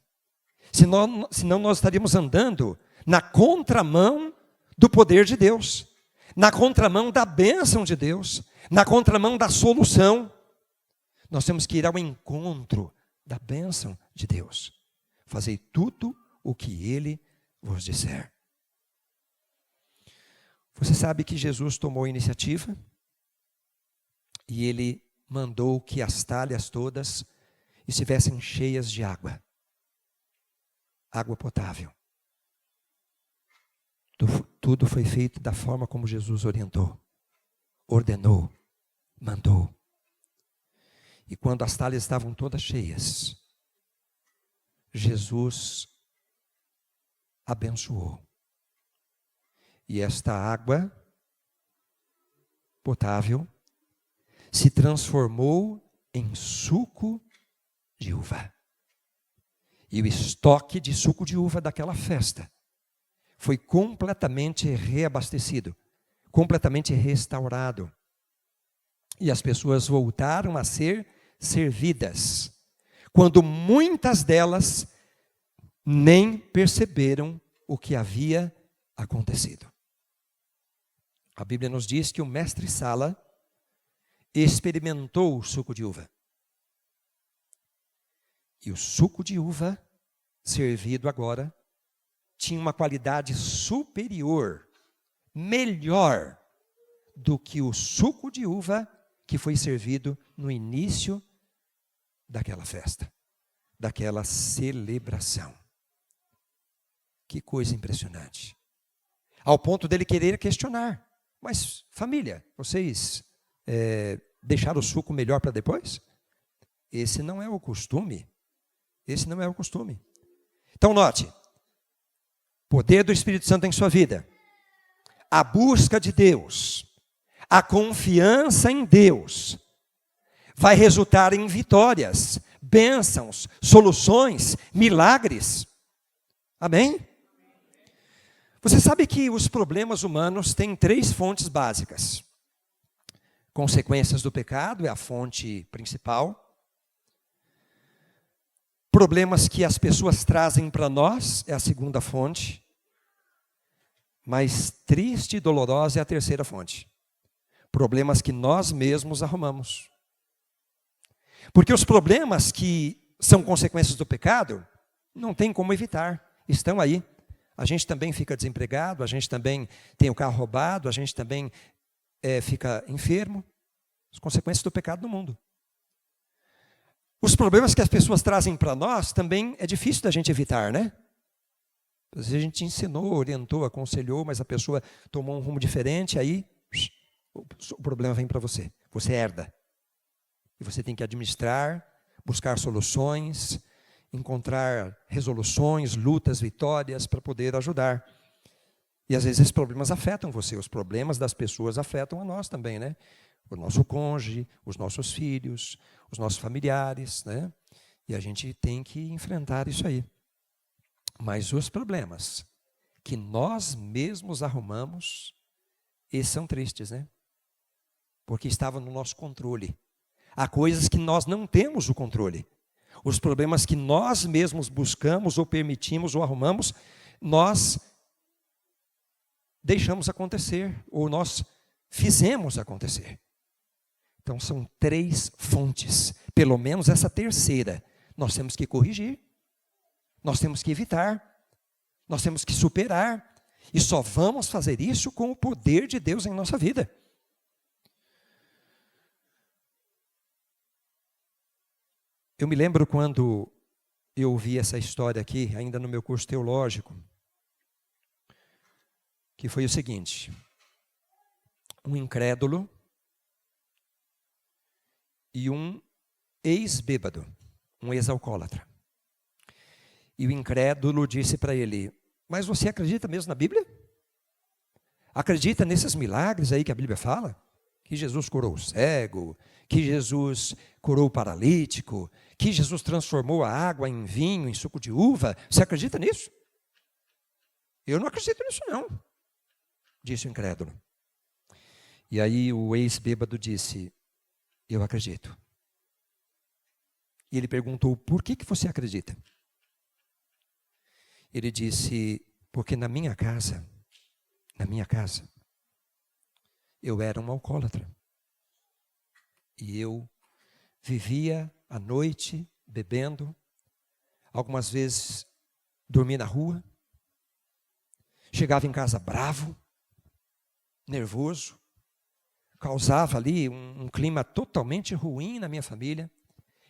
Senão nós estaríamos andando na contramão do poder de Deus, na contramão da bênção de Deus, na contramão da solução. Nós temos que ir ao encontro da bênção de Deus. Fazei tudo o que Ele vos disser. Você sabe que Jesus tomou a iniciativa e Ele mandou que as talhas todas estivessem cheias de água. Água potável. Tudo foi feito da forma como Jesus orientou, ordenou, mandou. E quando as talhas estavam todas cheias, Jesus abençoou. E esta água potável se transformou em suco de uva. E o estoque de suco de uva daquela festa foi completamente reabastecido, completamente restaurado. E as pessoas voltaram a ser servidas, quando muitas delas nem perceberam o que havia acontecido. A Bíblia nos diz que o mestre-sala experimentou o suco de uva. E o suco de uva, servido agora, tinha uma qualidade superior, melhor do que o suco de uva que foi servido no início daquela festa, daquela celebração. Que coisa impressionante. Ao ponto dele querer questionar. Mas, família, vocês deixaram o suco melhor para depois? Esse não é o costume. Esse não é o costume. Então, note. Poder do Espírito Santo em sua vida. A busca de Deus. A confiança em Deus. Vai resultar em vitórias, bênçãos, soluções, milagres. Amém? Você sabe que os problemas humanos têm 3 fontes básicas. Consequências do pecado é a fonte principal. Problemas que as pessoas trazem para nós é a segunda fonte. Mas triste e dolorosa é a terceira fonte. Problemas que nós mesmos arrumamos. Porque os problemas que são consequências do pecado, não tem como evitar, estão aí. A gente também fica desempregado, a gente também tem o carro roubado, a gente também fica enfermo. As consequências do pecado no mundo. Os problemas que as pessoas trazem para nós também é difícil da gente evitar, né? Às vezes a gente ensinou, orientou, aconselhou, mas a pessoa tomou um rumo diferente, aí o problema vem para você. Você herda. E você tem que administrar, buscar soluções, encontrar resoluções, lutas, vitórias para poder ajudar. E às vezes esses problemas afetam você, os problemas das pessoas afetam a nós também, né? O nosso cônjuge, os nossos filhos, os nossos familiares, né? E a gente tem que enfrentar isso aí. Mas os problemas que nós mesmos arrumamos, esses são tristes, né? Porque estavam no nosso controle. Há coisas que nós não temos o controle. Os problemas que nós mesmos buscamos, ou permitimos, ou arrumamos, nós deixamos acontecer, ou nós fizemos acontecer. Então são 3 fontes, pelo menos essa terceira, nós temos que corrigir, nós temos que evitar, nós temos que superar, e só vamos fazer isso com o poder de Deus em nossa vida. Eu me lembro quando eu ouvi essa história aqui, ainda no meu curso teológico, que foi o seguinte: um incrédulo e um ex-bêbado, um ex-alcoólatra. E o incrédulo disse para ele: mas você acredita mesmo na Bíblia? Acredita nesses milagres aí que a Bíblia fala? Que Jesus curou o cego, que Jesus curou o paralítico, que Jesus transformou a água em vinho, em suco de uva. Você acredita nisso? Eu não acredito nisso não, disse o incrédulo. E aí o ex-bêbado disse: eu acredito. E ele perguntou: por que você acredita? Ele disse: porque na minha casa, eu era um alcoólatra. E eu vivia à noite bebendo, algumas vezes dormia na rua, chegava em casa bravo, nervoso, causava ali um clima totalmente ruim na minha família.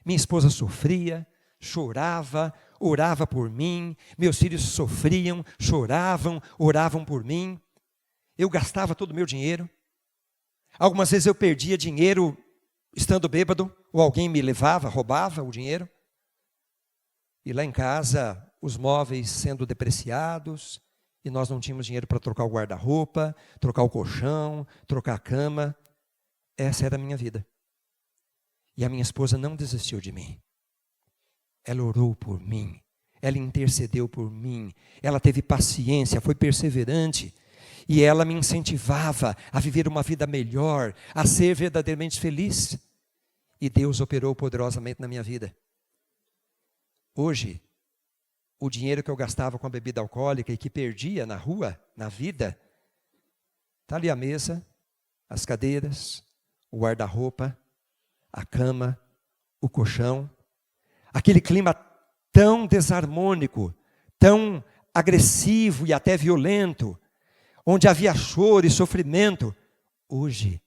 Minha esposa sofria, chorava, orava por mim, meus filhos sofriam, choravam, oravam por mim. Eu gastava todo o meu dinheiro. Algumas vezes eu perdia dinheiro estando bêbado, ou alguém me levava, roubava o dinheiro. E lá em casa, os móveis sendo depreciados, e nós não tínhamos dinheiro para trocar o guarda-roupa, trocar o colchão, trocar a cama. Essa era a minha vida. E a minha esposa não desistiu de mim. Ela orou por mim, ela intercedeu por mim, ela teve paciência, foi perseverante. E ela me incentivava a viver uma vida melhor, a ser verdadeiramente feliz. E Deus operou poderosamente na minha vida. Hoje, o dinheiro que eu gastava com a bebida alcoólica e que perdia na rua, na vida, está ali a mesa, as cadeiras, o guarda-roupa, a cama, o colchão. Aquele clima tão desarmônico, tão agressivo e até violento, onde havia choro e sofrimento. Hoje,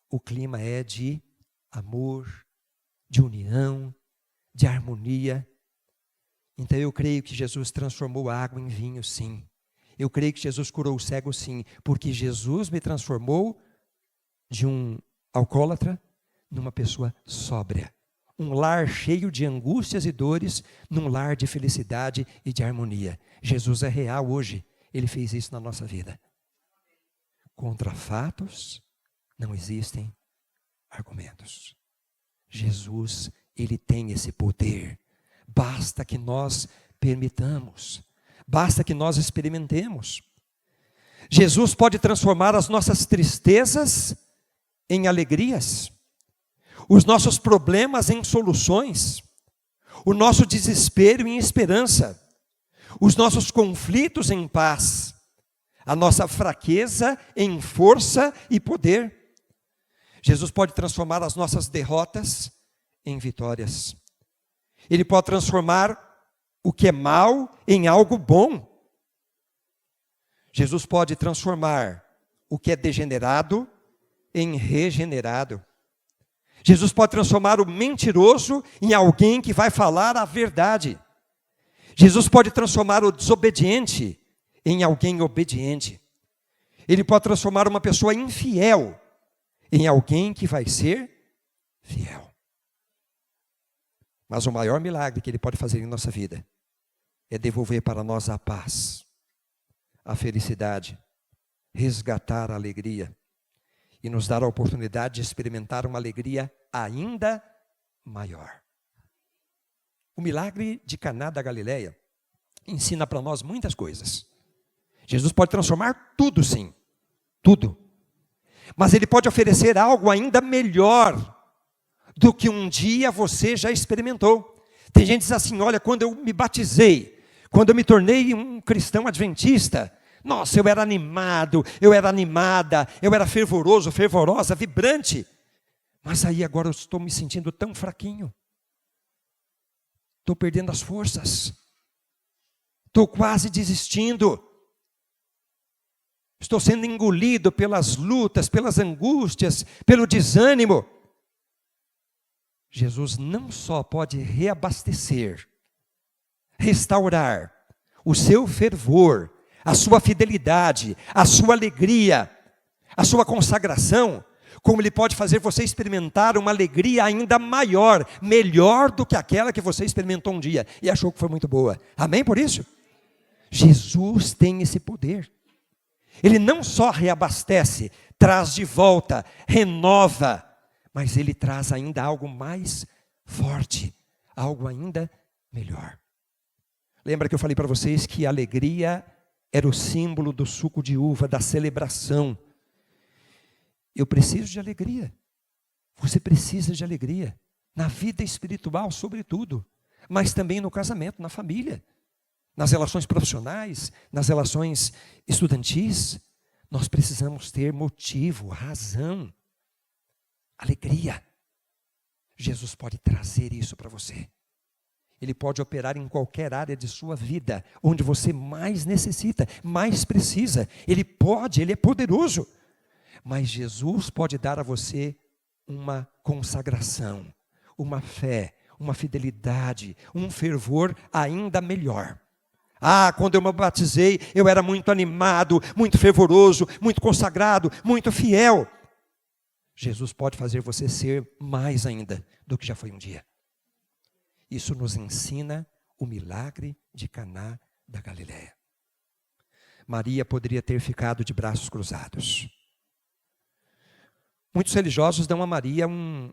o clima é de amor, de união, de harmonia. Então eu creio que Jesus transformou a água em vinho, sim. Eu creio que Jesus curou o cego, sim. Porque Jesus me transformou de um alcoólatra numa pessoa sóbria. Um lar cheio de angústias e dores, num lar de felicidade e de harmonia. Jesus é real hoje. Ele fez isso na nossa vida. Contra fatos não existem argumentos. Jesus, ele tem esse poder. Basta que nós permitamos. Basta que nós experimentemos. Jesus pode transformar as nossas tristezas em alegrias, os nossos problemas em soluções, o nosso desespero em esperança, os nossos conflitos em paz, a nossa fraqueza em força e poder. Jesus pode transformar as nossas derrotas em vitórias. Ele pode transformar o que é mal em algo bom. Jesus pode transformar o que é degenerado em regenerado. Jesus pode transformar o mentiroso em alguém que vai falar a verdade. Jesus pode transformar o desobediente em alguém obediente. Ele pode transformar uma pessoa infiel em alguém que vai ser fiel. Mas o maior milagre que Ele pode fazer em nossa vida é devolver para nós a paz, a felicidade, resgatar a alegria e nos dar a oportunidade de experimentar uma alegria ainda maior. O milagre de Caná da Galileia ensina para nós muitas coisas. Jesus pode transformar tudo, sim, tudo. Mas Ele pode oferecer algo ainda melhor do que um dia você já experimentou. Tem gente que diz assim, olha, quando eu me batizei, quando eu me tornei um cristão adventista, nossa, eu era animado, eu era animada, eu era fervoroso, fervorosa, vibrante. Mas aí agora eu estou me sentindo tão fraquinho. Estou perdendo as forças. Estou quase desistindo. Estou sendo engolido pelas lutas, pelas angústias, pelo desânimo. Jesus não só pode reabastecer, restaurar o seu fervor, a sua fidelidade, a sua alegria, a sua consagração, como Ele pode fazer você experimentar uma alegria ainda maior, melhor do que aquela que você experimentou um dia e achou que foi muito boa. Amém por isso? Jesus tem esse poder. Ele não só reabastece, traz de volta, renova, mas Ele traz ainda algo mais forte, algo ainda melhor. Lembra que eu falei para vocês que a alegria era o símbolo do suco de uva, da celebração. Eu preciso de alegria. Você precisa de alegria. Na vida espiritual, sobretudo. Mas também no casamento, na família. Nas relações profissionais, nas relações estudantis. Nós precisamos ter motivo, razão. Alegria. Jesus pode trazer isso para você. Ele pode operar em qualquer área de sua vida, onde você mais necessita, mais precisa. Ele pode, Ele é poderoso. Mas Jesus pode dar a você uma consagração, uma fé, uma fidelidade, um fervor ainda melhor. Ah, quando eu me batizei, eu era muito animado, muito fervoroso, muito consagrado, muito fiel. Jesus pode fazer você ser mais ainda do que já foi um dia. Isso nos ensina o milagre de Caná da Galileia. Maria poderia ter ficado de braços cruzados. Muitos religiosos dão a Maria um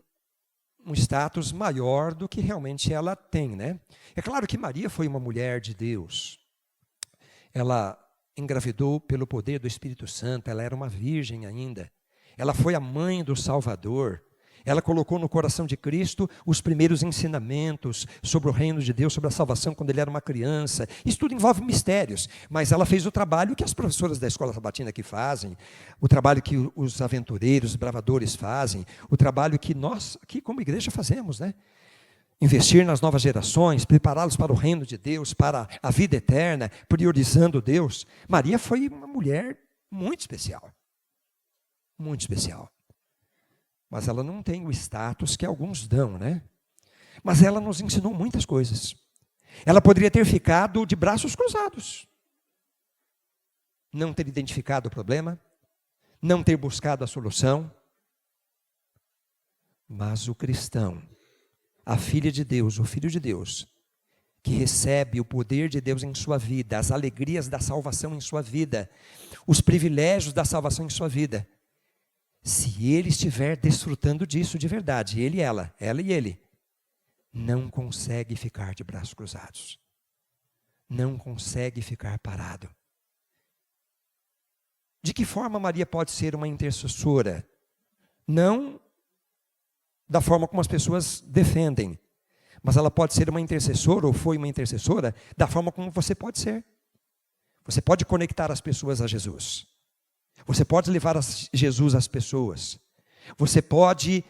status maior do que realmente ela tem, né? É claro que Maria foi uma mulher de Deus. Ela engravidou pelo poder do Espírito Santo, ela era uma virgem ainda. Ela foi a mãe do Salvador. Ela colocou no coração de Cristo os primeiros ensinamentos sobre o reino de Deus, sobre a salvação quando ele era uma criança. Isso tudo envolve mistérios, mas ela fez o trabalho que as professoras da escola sabatina aqui fazem, o trabalho que os aventureiros, os bravadores fazem, o trabalho que nós aqui como igreja fazemos, né? Investir nas novas gerações, prepará-los para o reino de Deus, para a vida eterna, priorizando Deus. Maria foi uma mulher muito especial. Muito especial. Mas ela não tem o status que alguns dão, né? Mas ela nos ensinou muitas coisas. Ela poderia ter ficado de braços cruzados. Não ter identificado o problema, não ter buscado a solução. Mas o cristão, a filha de Deus, o filho de Deus, que recebe o poder de Deus em sua vida, as alegrias da salvação em sua vida, os privilégios da salvação em sua vida, se ele estiver desfrutando disso de verdade, ele e ela e ele, não consegue ficar de braços cruzados. Não consegue ficar parado. De que forma Maria pode ser uma intercessora? Não da forma como as pessoas defendem, mas ela pode ser uma intercessora, ou foi uma intercessora, da forma como você pode ser. Você pode conectar as pessoas a Jesus. Você pode levar Jesus às pessoas. Você pode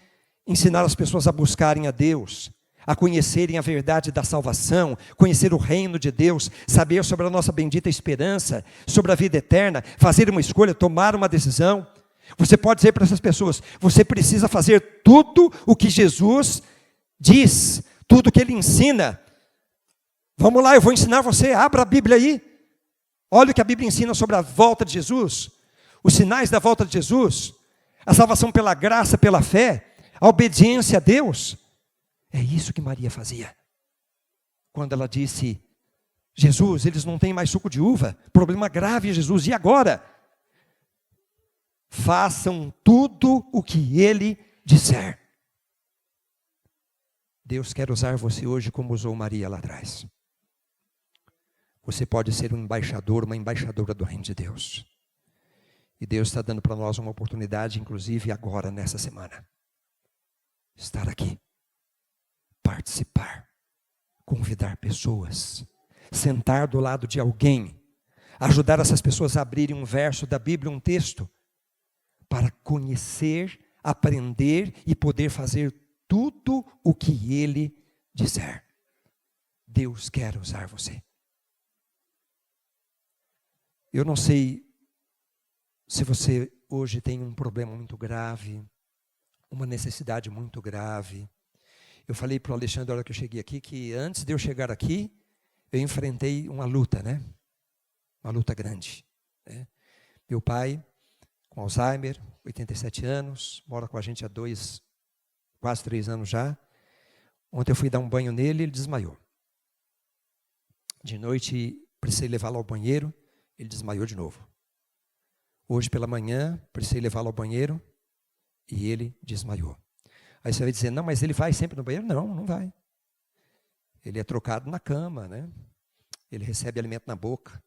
ensinar as pessoas a buscarem a Deus, a conhecerem a verdade da salvação, conhecer o reino de Deus, saber sobre a nossa bendita esperança, sobre a vida eterna, fazer uma escolha, tomar uma decisão. Você pode dizer para essas pessoas, você precisa fazer tudo o que Jesus diz, tudo o que Ele ensina. Vamos lá, eu vou ensinar você, abra a Bíblia aí. Olha o que a Bíblia ensina sobre a volta de Jesus. Os sinais da volta de Jesus, a salvação pela graça, pela fé, a obediência a Deus. É isso que Maria fazia. Quando ela disse, Jesus, eles não têm mais suco de uva, problema grave, Jesus, e agora? Façam tudo o que Ele disser. Deus quer usar você hoje como usou Maria lá atrás. Você pode ser um embaixador, uma embaixadora do reino de Deus. E Deus está dando para nós uma oportunidade, inclusive agora, nessa semana. Estar aqui. Participar. Convidar pessoas. Sentar do lado de alguém. Ajudar essas pessoas a abrirem um verso da Bíblia, um texto. Para conhecer, aprender e poder fazer tudo o que Ele disser. Deus quer usar você. Eu não sei se você hoje tem um problema muito grave, uma necessidade muito grave. Eu falei para o Alexandre, na hora que eu cheguei aqui, que antes de eu chegar aqui, eu enfrentei uma luta, né? Uma luta grande. Né? Meu pai, com Alzheimer, 87 anos, mora com a gente há quase 3 anos já. Ontem eu fui dar um banho nele e ele desmaiou. De noite, precisei levá-lo ao banheiro, ele desmaiou de novo. Hoje pela manhã, precisei levá-lo ao banheiro e ele desmaiou. Aí você vai dizer, não, mas ele vai sempre no banheiro? Não, não vai. Ele é trocado na cama, né? Ele recebe alimento na boca.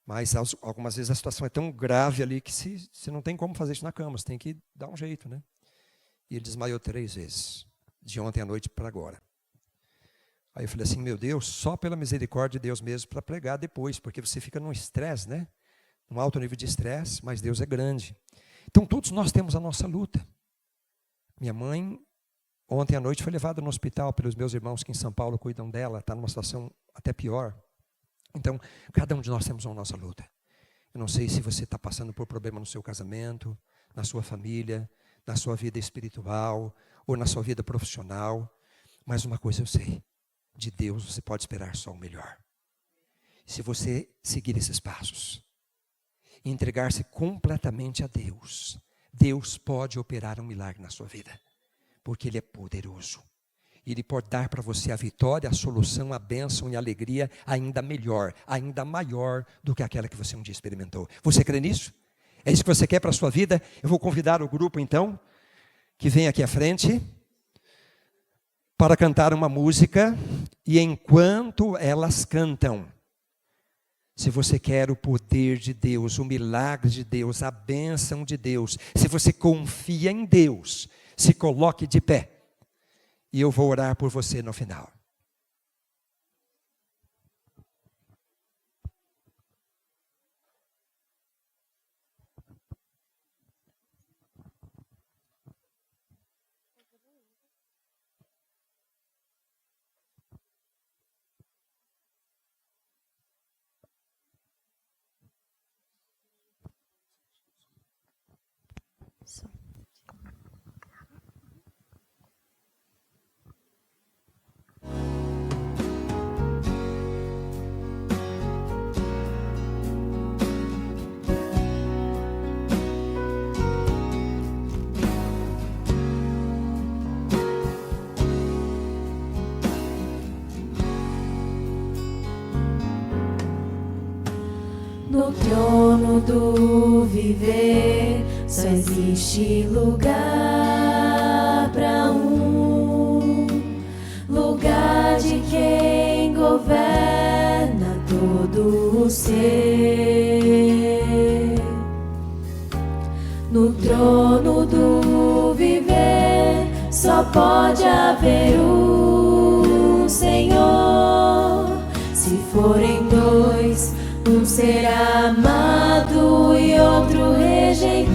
Mas algumas vezes a situação é tão grave ali que você não tem como fazer isso na cama, você tem que dar um jeito, né? E ele desmaiou 3 vezes, de ontem à noite para agora. Aí eu falei assim, meu Deus, só pela misericórdia de Deus mesmo para pregar depois, porque você fica num estresse, né? Um alto nível de estresse, mas Deus é grande. Então todos nós temos a nossa luta. Minha mãe Ontem à noite foi levada no hospital pelos meus irmãos que em São Paulo cuidam dela, está numa situação até pior. Então, cada um de nós temos uma nossa luta. Eu não sei se você está passando por problema no seu casamento, na sua família, na sua vida espiritual ou na sua vida profissional. Mas uma coisa eu sei, de Deus você pode esperar só o melhor. Se você seguir esses passos e entregar-se completamente a Deus, Deus pode operar um milagre na sua vida, porque Ele é poderoso. Ele pode dar para você a vitória, a solução, a bênção e a alegria ainda melhor, ainda maior do que aquela que você um dia experimentou. Você crê nisso? É isso que você quer para a sua vida? Eu vou convidar o grupo então, que vem aqui à frente, para cantar uma música, e enquanto elas cantam, se você quer o poder de Deus, o milagre de Deus, a bênção de Deus, se você confia em Deus, se coloque de pé, e eu vou orar por você no final. No trono do viver só existe lugar para lugar de quem governa todo o ser. No trono do viver só pode haver um Senhor. Se forem dois, um será amado e outro rejeitado.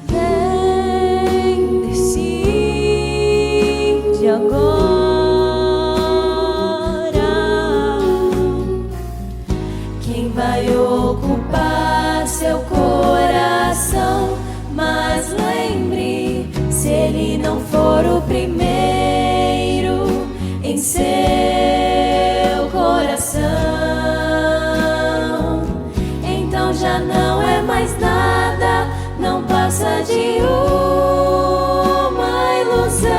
Vem, decide agora quem vai ocupar seu coração. Mas lembre, se ele não for o primeiro em seu coração, então já não é mais nada, não passa de uma ilusão.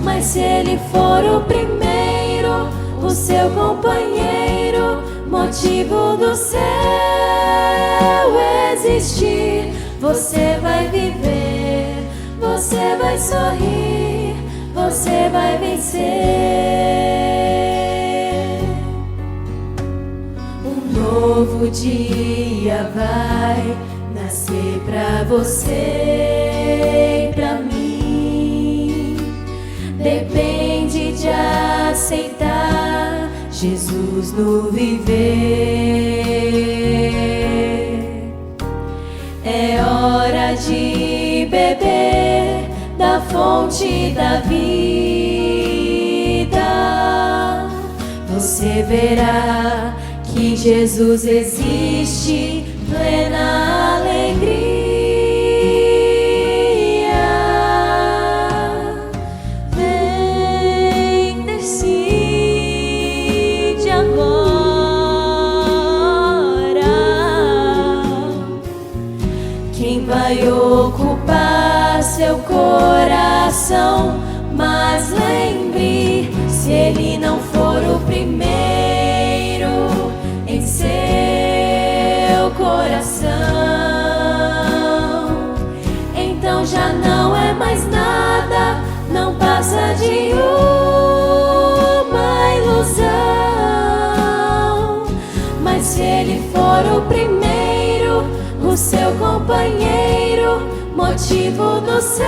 Mas se ele for o primeiro, o seu companheiro, motivo do seu existir, você vai viver, você vai sorrir, você vai vencer. Um novo dia vai nascer pra você e pra mim. Depende de aceitar Jesus no viver. É hora de beber da fonte da vida. Você verá que Jesus existe, plena alegria. Vem, decide agora quem vai ocupar seu coração. Mas lembre, se ele não for o primeiro em seu coração, então já não é mais nada, não passa de uma ilusão. Mas se ele for o primeiro, o seu companheiro, motivo do seu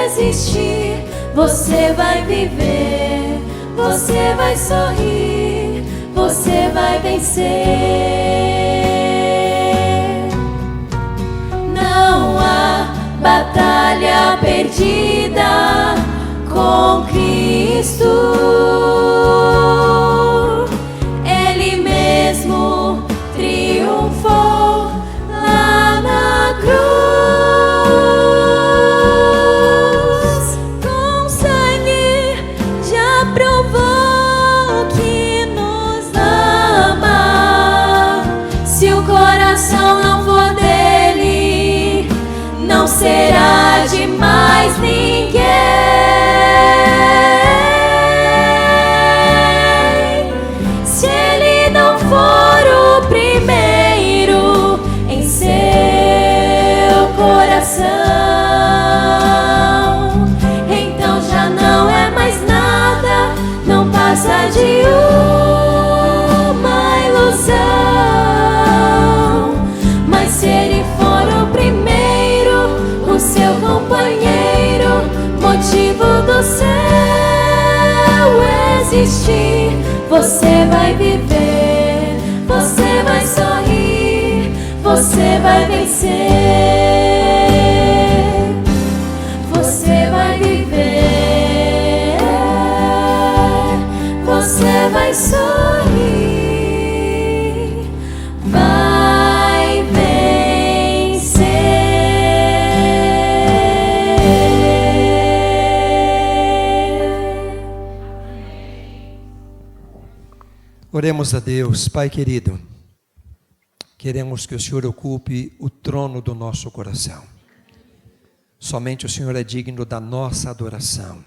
existir, você vai viver, você vai sorrir, você vai vencer. batalha perdida com Cristo. Ele mesmo triunfou lá na cruz. Com sangue já provou que nos ama. Se o coração não for dele, não será de mais ninguém. Se ele não for o primeiro em seu coração, então já não é mais nada, não passa de uma ilusão. Mas se ele for o primeiro, o seu companheiro, motivo do seu existir, você vai viver, você vai sorrir, você vai vencer, você vai viver, você vai sorrir, vai Oremos a Deus. Pai querido, queremos que o Senhor ocupe o trono do nosso coração. Somente o Senhor é digno da nossa adoração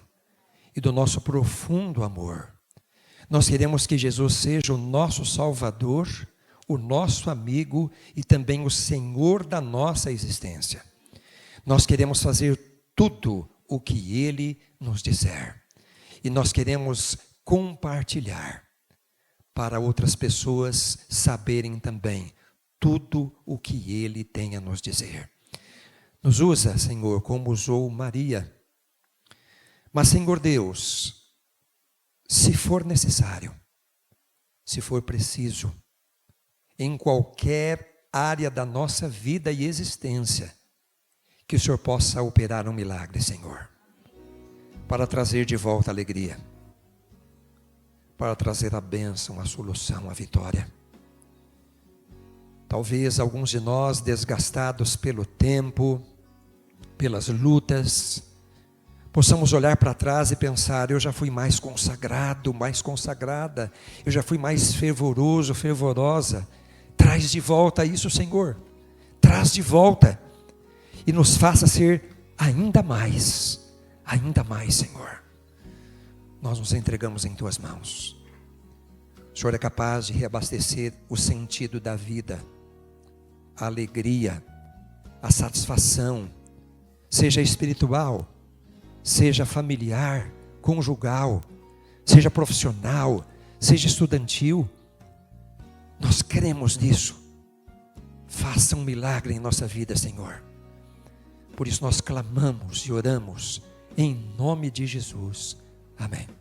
e do nosso profundo amor. Nós queremos que Jesus seja o nosso Salvador, o nosso amigo e também o Senhor da nossa existência. Nós queremos fazer tudo o que Ele nos disser. E nós queremos compartilhar para outras pessoas saberem também tudo o que Ele tem a nos dizer. Nos usa, Senhor, como usou Maria. Mas, Senhor Deus, se for necessário, se for preciso, em qualquer área da nossa vida e existência, que o Senhor possa operar um milagre, Senhor, para trazer de volta a alegria, para trazer a bênção, a solução, a vitória. Talvez alguns de nós desgastados pelo tempo, pelas lutas, possamos olhar para trás e pensar: eu já fui mais consagrado, mais consagrada, eu já fui mais fervoroso, fervorosa. Traz de volta isso, Senhor, traz de volta e nos faça ser ainda mais, Senhor. Nós nos entregamos em Tuas mãos. O Senhor é capaz de reabastecer o sentido da vida, a alegria, a satisfação, seja espiritual, seja familiar, conjugal, seja profissional, seja estudantil. Nós cremos nisso. Faça um milagre em nossa vida, Senhor. Por isso nós clamamos e oramos em nome de Jesus. Amém.